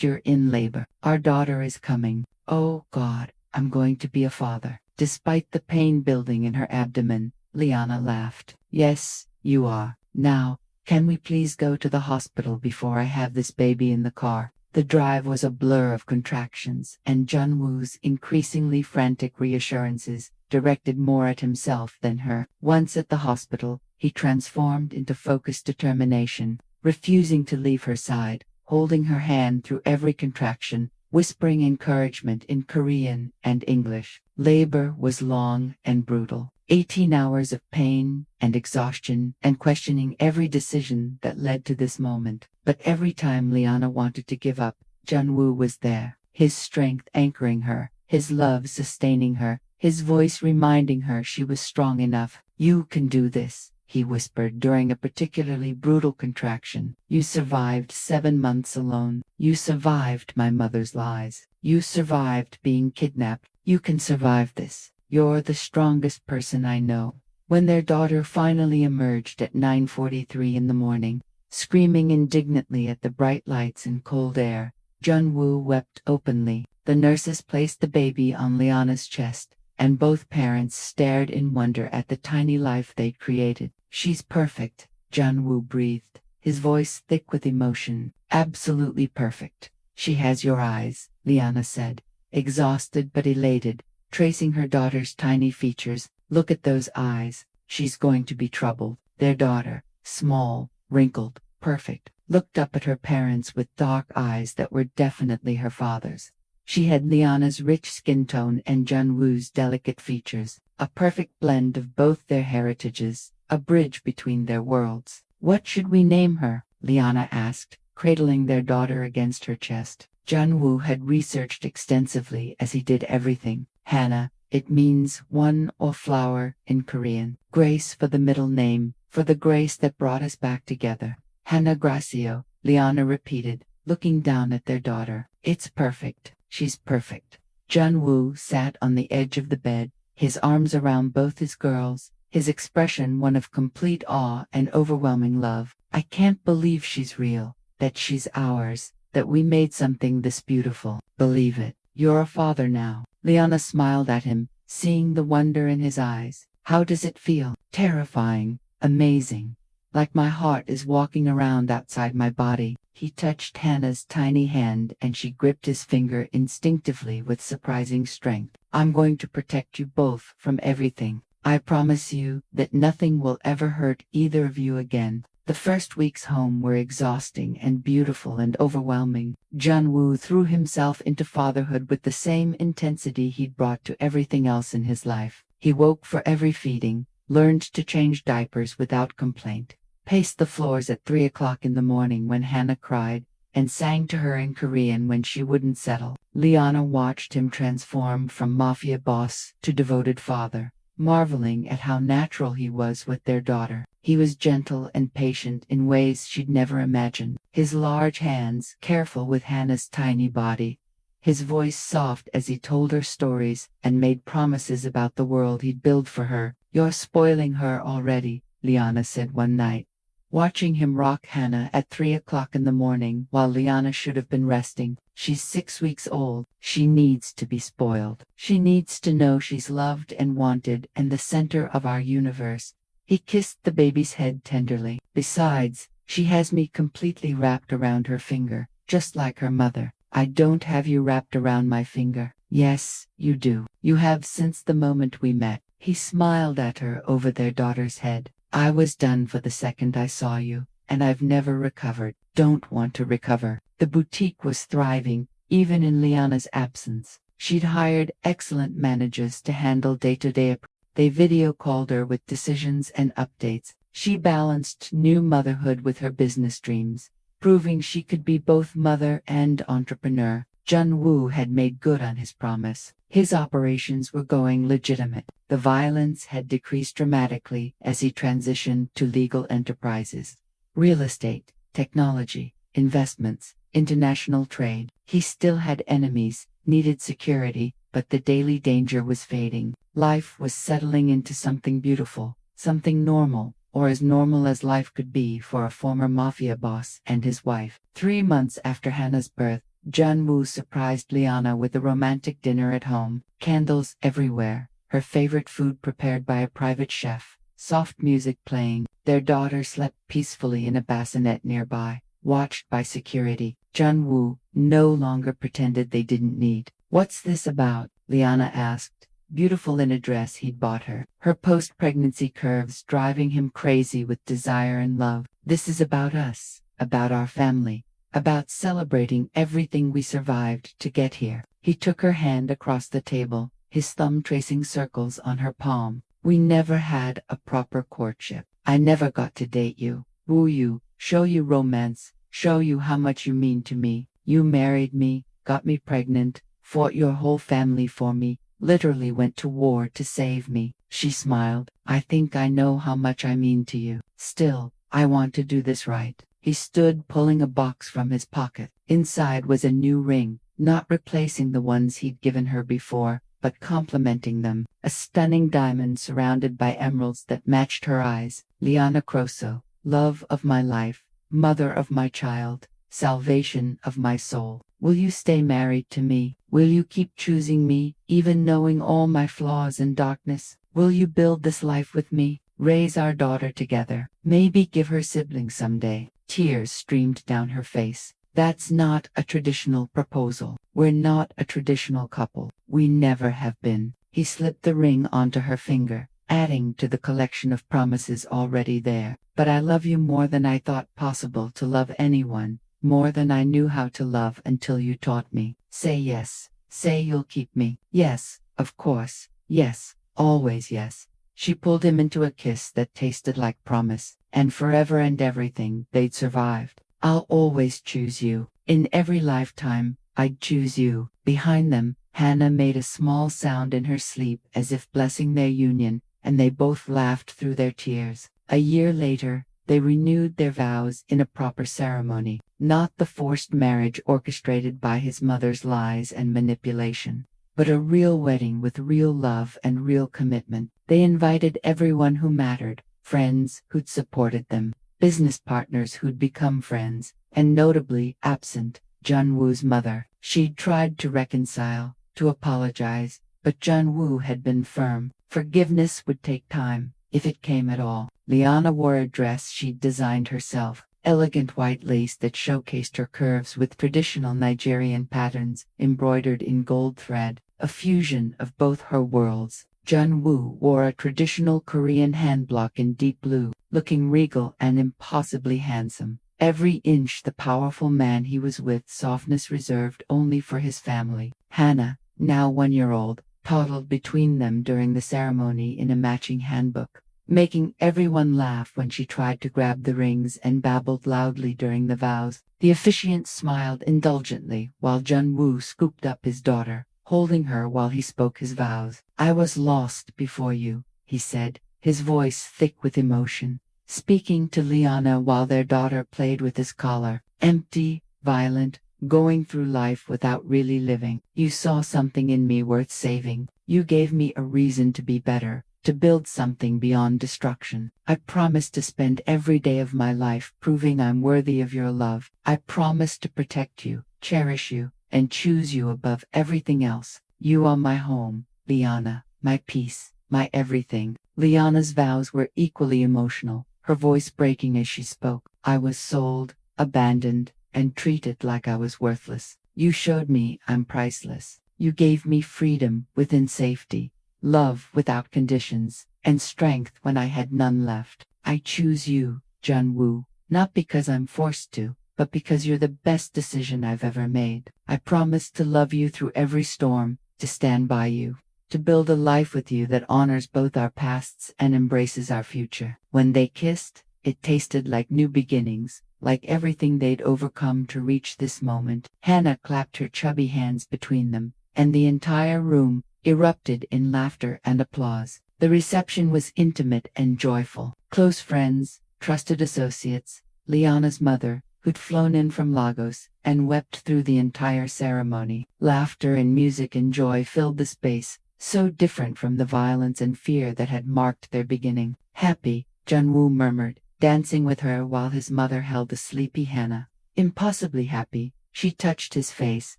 You're in labor. Our daughter is coming. Oh God, I'm going to be a father. Despite the pain building in her abdomen, Liana laughed. Yes, you are. Now, can we please go to the hospital before I have this baby in the car? The drive was a blur of contractions, and Junwoo's increasingly frantic reassurances directed more at himself than her. Once at the hospital, he transformed into focused determination, refusing to leave her side, holding her hand through every contraction, whispering encouragement in Korean and English. Labor was long and brutal. 18 hours of pain and exhaustion and questioning every decision that led to this moment. But every time Liana wanted to give up, Junwoo was there, his strength anchoring her, his love sustaining her, his voice reminding her she was strong enough. You can do this, he whispered during a particularly brutal contraction. You survived 7 months alone. You survived my mother's lies. You survived being kidnapped. You can survive this. You're the strongest person I know. When their daughter finally emerged at 9:43 in the morning, screaming indignantly at the bright lights and cold air, Junwoo wept openly. The nurses placed the baby on Liana's chest, and both parents stared in wonder at the tiny life they'd created. She's perfect, Junwoo breathed, his voice thick with emotion. Absolutely perfect. She has your eyes, Liana said, exhausted but elated, tracing her daughter's tiny features. Look at those eyes. She's going to be troubled. Their daughter, small, wrinkled, perfect, looked up at her parents with dark eyes that were definitely her father's. She had Liana's rich skin tone and Junwoo's delicate features, a perfect blend of both their heritages, a bridge between their worlds. What should we name her? Liana asked, cradling their daughter against her chest. Junwoo had researched extensively, as he did everything. Hana, it means one or flower in Korean. Grace for the middle name, for the grace that brought us back together. Hana Gracio, Liana repeated, looking down at their daughter. It's perfect. She's perfect. Junwoo sat on the edge of the bed, his arms around both his girls, his expression one of complete awe and overwhelming love. I can't believe she's real, that she's ours, that we made something this beautiful. Believe it. You're a father now. Liana smiled at him, seeing the wonder in his eyes. How does it feel? Terrifying. Amazing. Like my heart is walking around outside my body. He touched Hannah's tiny hand and she gripped his finger instinctively with surprising strength. I'm going to protect you both from everything. I promise you that nothing will ever hurt either of you again. The first weeks home were exhausting and beautiful and overwhelming. Junwoo threw himself into fatherhood with the same intensity he'd brought to everything else in his life. He woke for every feeding, learned to change diapers without complaint, paced the floors at 3 o'clock in the morning when Hannah cried, and sang to her in Korean when she wouldn't settle. Liana watched him transform from mafia boss to devoted father, marveling at how natural he was with their daughter. He was gentle and patient in ways she'd never imagined, his large hands careful with Hannah's tiny body, his voice soft as he told her stories and made promises about the world he'd build for her. You're spoiling her already, Liana said one night, watching him rock Hannah at 3 o'clock in the morning while Liana should have been resting. She's 6 weeks old. She needs to be spoiled. She needs to know she's loved and wanted and the center of our universe. He kissed the baby's head tenderly. Besides, she has me completely wrapped around her finger, just like her mother. I don't have you wrapped around my finger. Yes, you do. You have since the moment we met. He smiled at her over their daughter's head. I was done for the second I saw you, and I've never recovered. Don't want to recover. The boutique was thriving, even in Liana's absence. She'd hired excellent managers to handle day-to-day. They video called her with decisions and updates. She balanced new motherhood with her business dreams, proving she could be both mother and entrepreneur. Junwoo had made good on his promise. His operations were going legitimate. The violence had decreased dramatically as he transitioned to legal enterprises. Real estate, technology, investments, international trade. He still had enemies, needed security, but the daily danger was fading. Life was settling into something beautiful, something normal, or as normal as life could be for a former mafia boss and his wife. 3 months after Hannah's birth, Jun-woo surprised Liana with a romantic dinner at home, candles everywhere, her favorite food prepared by a private chef, soft music playing. Their daughter slept peacefully in a bassinet nearby, watched by security. Jun-woo no longer pretended they didn't need. "What's this about?" Liana asked, beautiful in a dress he'd bought her, her post-pregnancy curves driving him crazy with desire and love. "This is about us, about our family, about celebrating everything we survived to get here." He took her hand across the table, his thumb tracing circles on her palm. "We never had a proper courtship. I never got to date you, woo you, show you romance, show you how much you mean to me. You married me, got me pregnant, fought your whole family for me, literally went to war to save me." She smiled. "I think I know how much I mean to you. Still, I want to do this right." He stood pulling a box from his pocket. Inside was a new ring, not replacing the ones he'd given her before, but complementing them. A stunning diamond surrounded by emeralds that matched her eyes. "Liana Croso, love of my life, mother of my child, salvation of my soul. Will you stay married to me? Will you keep choosing me, even knowing all my flaws and darkness? Will you build this life with me? Raise our daughter together, maybe give her siblings someday?" Tears streamed down her face. "That's not a traditional proposal. We're not a traditional couple. We never have been." He slipped the ring onto her finger, adding to the collection of promises already there. "But I love you more than I thought possible to love anyone, more than I knew how to love until you taught me. Say yes. Say you'll keep me." "Yes, of course. Yes, always yes." She pulled him into a kiss that tasted like promise, and forever and everything they'd survived. "I'll always choose you. In every lifetime, I'd choose you." Behind them, Hannah made a small sound in her sleep as if blessing their union, and they both laughed through their tears. A year later, they renewed their vows in a proper ceremony, not the forced marriage orchestrated by his mother's lies and manipulation, but a real wedding with real love and real commitment. They invited everyone who mattered, friends who'd supported them, business partners who'd become friends, and notably absent, Jun-woo's mother. She'd tried to reconcile, to apologize, but Jun-woo had been firm. Forgiveness would take time, if it came at all. Liana wore a dress she'd designed herself, elegant white lace that showcased her curves with traditional Nigerian patterns embroidered in gold thread, a fusion of both her worlds. Jun-woo wore a traditional Korean handblock in deep blue, looking regal and impossibly handsome. Every inch the powerful man he was with, softness reserved only for his family. Hannah, now 1-year-old, toddled between them during the ceremony in a matching handbook, making everyone laugh when she tried to grab the rings and babbled loudly during the vows. The officiant smiled indulgently while Jun-woo scooped up his daughter, holding her while he spoke his vows. "I was lost before you," he said, his voice thick with emotion, speaking to Liana while their daughter played with his collar. "Empty, violent, going through life without really living. You saw something in me worth saving. You gave me a reason to be better, to build something beyond destruction. I promise to spend every day of my life proving I'm worthy of your love. I promise to protect you, cherish you, and choose you above everything else. You are my home, Liana, my peace, my everything." Liana's vows were equally emotional, her voice breaking as she spoke. "I was sold, abandoned, and treated like I was worthless. You showed me I'm priceless. You gave me freedom within safety, love without conditions, and strength when I had none left. I choose you, Jun-woo, not because I'm forced to, but because you're the best decision I've ever made. I promise to love you through every storm, to stand by you, to build a life with you that honors both our pasts and embraces our future." When they kissed, it tasted like new beginnings, like everything they'd overcome to reach this moment. Hannah clapped her chubby hands between them, and the entire room erupted in laughter and applause. The reception was intimate and joyful. Close friends, trusted associates, Liana's mother, who'd flown in from Lagos, and wept through the entire ceremony. Laughter and music and joy filled the space, so different from the violence and fear that had marked their beginning. Happy, Junwoo murmured, dancing with her while his mother held the sleepy Hannah. Impossibly happy, she touched his face,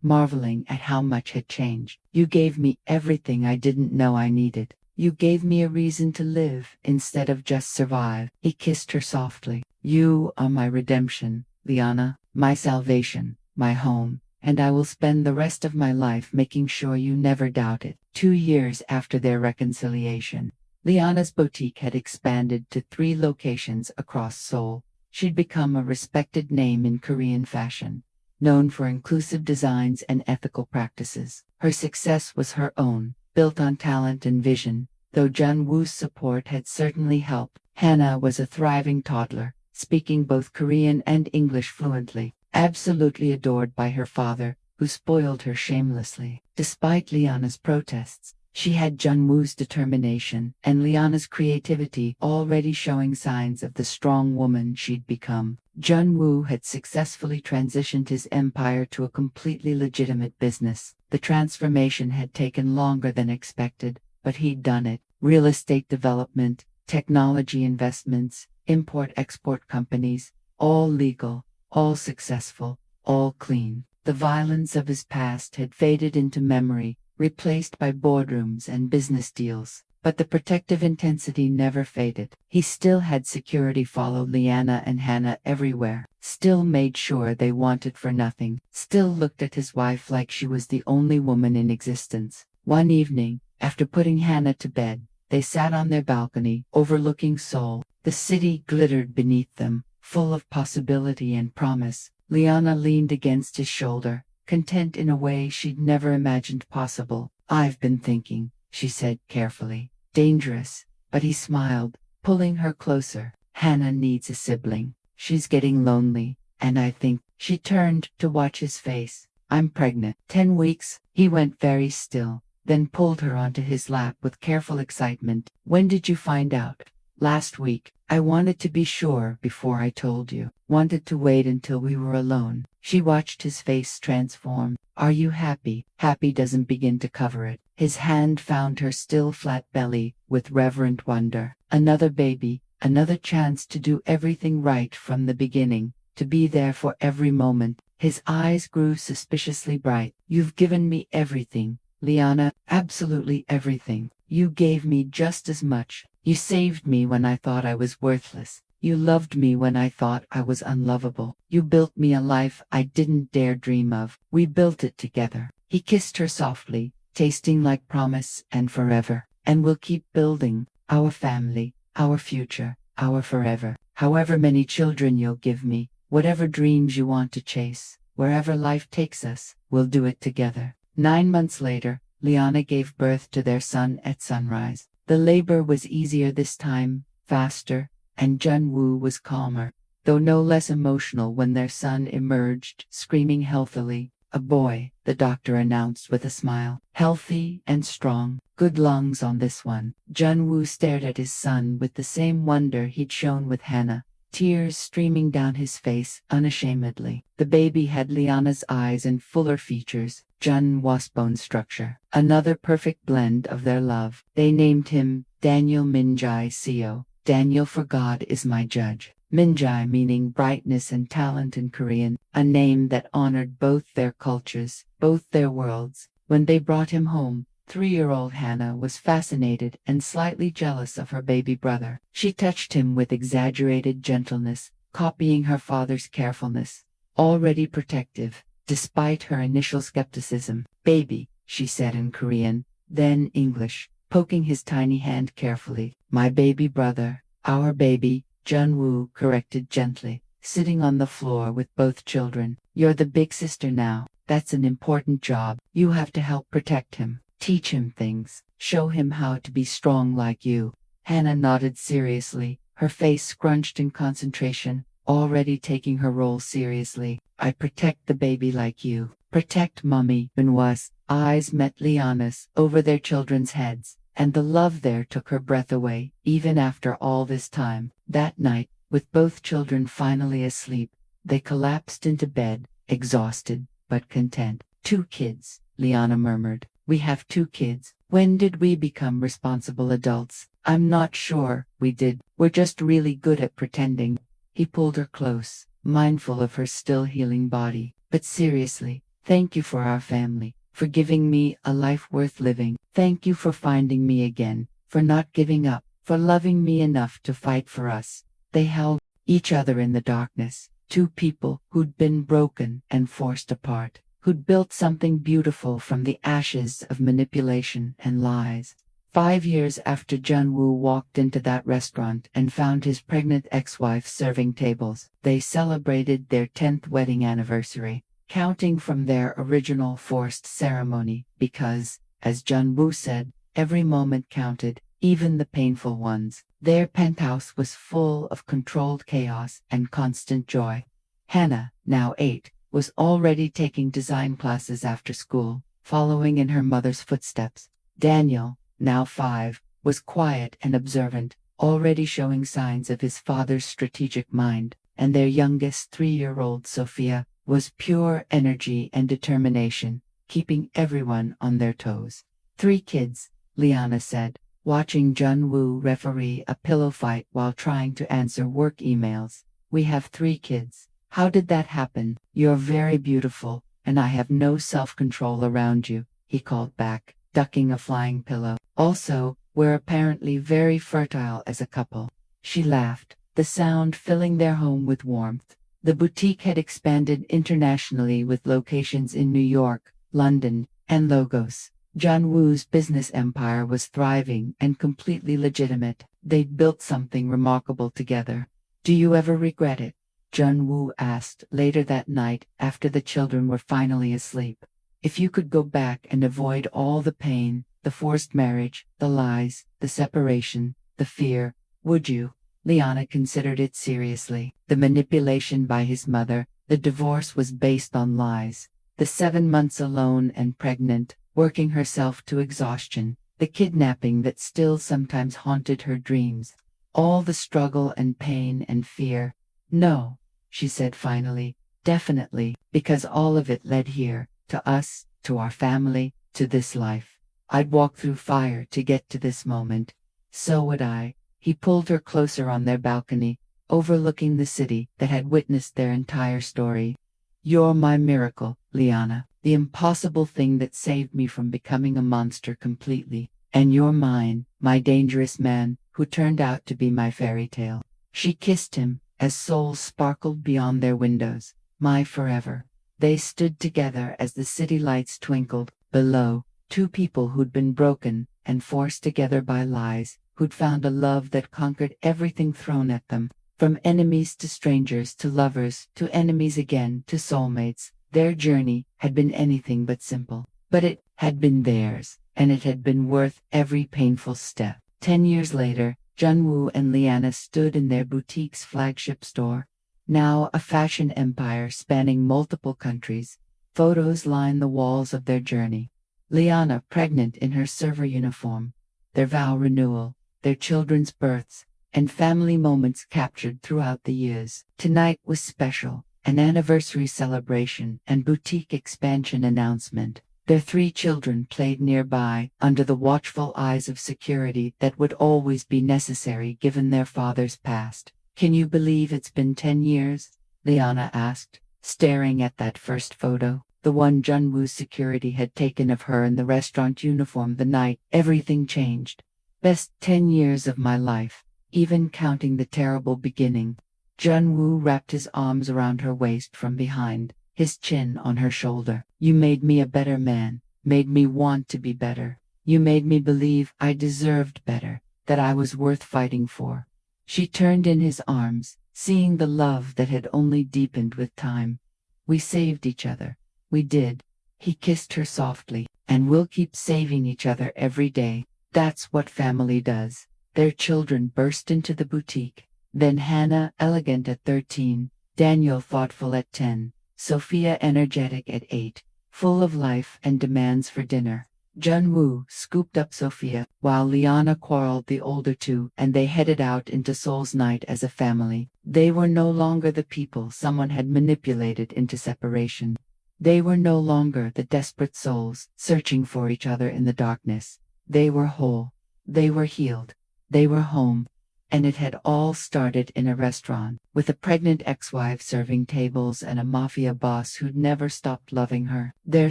marveling at how much had changed. You gave me everything I didn't know I needed. You gave me a reason to live instead of just survive. He kissed her softly. You are my redemption, Liana, my salvation, my home, and I will spend the rest of my life making sure you never doubt it. 2 years after their reconciliation, Liana's boutique had expanded to 3 locations across Seoul. She'd become a respected name in Korean fashion, known for inclusive designs and ethical practices. Her success was her own, built on talent and vision, though Junwoo's support had certainly helped. Hannah was a thriving toddler, speaking both Korean and English fluently, absolutely adored by her father, who spoiled her shamelessly. Despite Liana's protests, she had Junwoo's determination and Liana's creativity already showing signs of the strong woman she'd become. Junwoo had successfully transitioned his empire to a completely legitimate business. The transformation had taken longer than expected, but he'd done it. Real estate development, technology investments, import-export companies, all legal, all successful, all clean. The violence of his past had faded into memory, replaced by boardrooms and business deals. But the protective intensity never faded. He still had security follow Liana and Hannah everywhere, still made sure they wanted for nothing, still looked at his wife like she was the only woman in existence. One evening, after putting Hannah to bed, they sat on their balcony, overlooking Seoul. The city glittered beneath them, full of possibility and promise. Liana leaned against his shoulder, content in a way she'd never imagined possible. I've been thinking, she said carefully. Dangerous, but he smiled, pulling her closer. Hannah needs a sibling. She's getting lonely, and I think. She turned to watch his face. I'm pregnant. 10 weeks. He went very still, then pulled her onto his lap with careful excitement. When did you find out? Last week. I wanted to be sure before I told you. Wanted to wait until we were alone. She watched his face transform. Are you happy? Happy doesn't begin to cover it. His hand found her still flat belly with reverent wonder. Another baby, another chance to do everything right from the beginning, to be there for every moment. His eyes grew suspiciously bright. You've given me everything, Liana, absolutely everything. You gave me just as much. You saved me when I thought I was worthless. You loved me when I thought I was unlovable. You built me a life I didn't dare dream of. We built it together. He kissed her softly, tasting like promise and forever. And we'll keep building our family, our future, our forever. However many children you'll give me, whatever dreams you want to chase, wherever life takes us, we'll do it together. 9 months later, Liana gave birth to their son at sunrise. The labor was easier this time, faster, and Junwoo was calmer, though no less emotional when their son emerged, screaming healthily. A boy, the doctor announced with a smile. Healthy and strong, good lungs on this one. Junwoo stared at his son with the same wonder he'd shown with Hannah, tears streaming down his face unashamedly. The baby had Liana's eyes and fuller features, Junwoo's bone structure, another perfect blend of their love. They named him Daniel Minjae Seo, Daniel for God is my judge. Minjae meaning brightness and talent in Korean, a name that honored both their cultures, both their worlds. When they brought him home, 3-year-old Hannah was fascinated and slightly jealous of her baby brother. She touched him with exaggerated gentleness, copying her father's carefulness, already protective, despite her initial skepticism. Baby, she said in Korean, then English, poking his tiny hand carefully. My baby brother, our baby, Junwoo corrected gently, sitting on the floor with both children. You're the big sister now. That's an important job. You have to help protect him. Teach him things. Show him how to be strong like you. Hannah nodded seriously, her face scrunched in concentration, already taking her role seriously. I protect the baby like you. Protect Mummy. Benoit's eyes met Liana's over their children's heads, and the love there took her breath away. Even after all this time, that night, with both children finally asleep, they collapsed into bed, exhausted, but content. 2 kids, Liana murmured. We have 2 kids. When did we become responsible adults? I'm not sure we did. We're just really good at pretending. He pulled her close, mindful of her still healing body. But seriously, thank you for our family, for giving me a life worth living. Thank you for finding me again, for not giving up, for loving me enough to fight for us. They held each other in the darkness, two people who'd been broken and forced apart, who'd built something beautiful from the ashes of manipulation and lies. 5 years after Jun-woo walked into that restaurant and found his pregnant ex-wife serving tables, they celebrated their 10th wedding anniversary, counting from their original forced ceremony because, as Jun-woo said, every moment counted, even the painful ones. Their penthouse was full of controlled chaos and constant joy. Hannah, now 8, was already taking design classes after school, following in her mother's footsteps. Daniel, now 5, was quiet and observant, already showing signs of his father's strategic mind, and their youngest 3-year-old Sophia was pure energy and determination, keeping everyone on their toes. 3 kids, Liana said, watching Jun-woo referee a pillow fight while trying to answer work emails. We have 3 kids. How did that happen? You're very beautiful, and I have no self-control around you, he called back, ducking a flying pillow. Also, we're apparently very fertile as a couple. She laughed, the sound filling their home with warmth. The boutique had expanded internationally with locations in New York, London, and Lagos. Jun-woo's business empire was thriving and completely legitimate. They'd built something remarkable together. Do you ever regret it? Jun-woo asked later that night after the children were finally asleep. If you could go back and avoid all the pain, the forced marriage, the lies, the separation, the fear, would you? Liana considered it seriously. The manipulation by his mother, the divorce was based on lies. The 7 months alone and pregnant, working herself to exhaustion, the kidnapping that still sometimes haunted her dreams, all the struggle and pain and fear. No, she said finally, definitely, because all of it led here, to us, to our family, to this life. I'd walk through fire to get to this moment. So would I. He pulled her closer on their balcony, overlooking the city that had witnessed their entire story. You're my miracle, Liana, the impossible thing that saved me from becoming a monster completely. And you're mine, my dangerous man, who turned out to be my fairy tale. She kissed him, as souls sparkled beyond their windows. My forever. They stood together as the city lights twinkled. Below, 2 people who'd been broken and forced together by lies, who'd found a love that conquered everything thrown at them. From enemies to strangers to lovers to enemies again to soulmates, their journey had been anything but simple. But it had been theirs, and it had been worth every painful step. 10 years later, Jun-woo and Liana stood in their boutique's flagship store, now a fashion empire spanning multiple countries. Photos line the walls of their journey. Liana pregnant in her server uniform, their vow renewal, their children's births, and family moments captured throughout the years. Tonight was special, an anniversary celebration and boutique expansion announcement. Their 3 children played nearby, under the watchful eyes of security that would always be necessary given their father's past. Can you believe it's been 10 years? Liana asked, staring at that first photo, the one Jun-woo's security had taken of her in the restaurant uniform the night everything changed. Best 10 years of my life, even counting the terrible beginning. Jun-woo wrapped his arms around her waist from behind, his chin on her shoulder. You made me a better man, made me want to be better. You made me believe I deserved better, that I was worth fighting for. She turned in his arms, seeing the love that had only deepened with time. We saved each other. We did. He kissed her softly, and we'll keep saving each other every day. That's what family does. Their children burst into the boutique. Then Hannah, elegant at 13, Daniel thoughtful at 10, Sophia energetic at 8, full of life and demands for dinner. Jun-woo scooped up Sophia, while Liana quarreled the older 2, and they headed out into Seoul's night as a family. They were no longer the people someone had manipulated into separation. They were no longer the desperate souls searching for each other in the darkness. They were whole. They were healed. They were home, and it had all started in a restaurant, with a pregnant ex-wife serving tables and a mafia boss who'd never stopped loving her. Their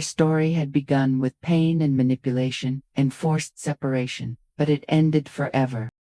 story had begun with pain and manipulation and forced separation, but it ended forever.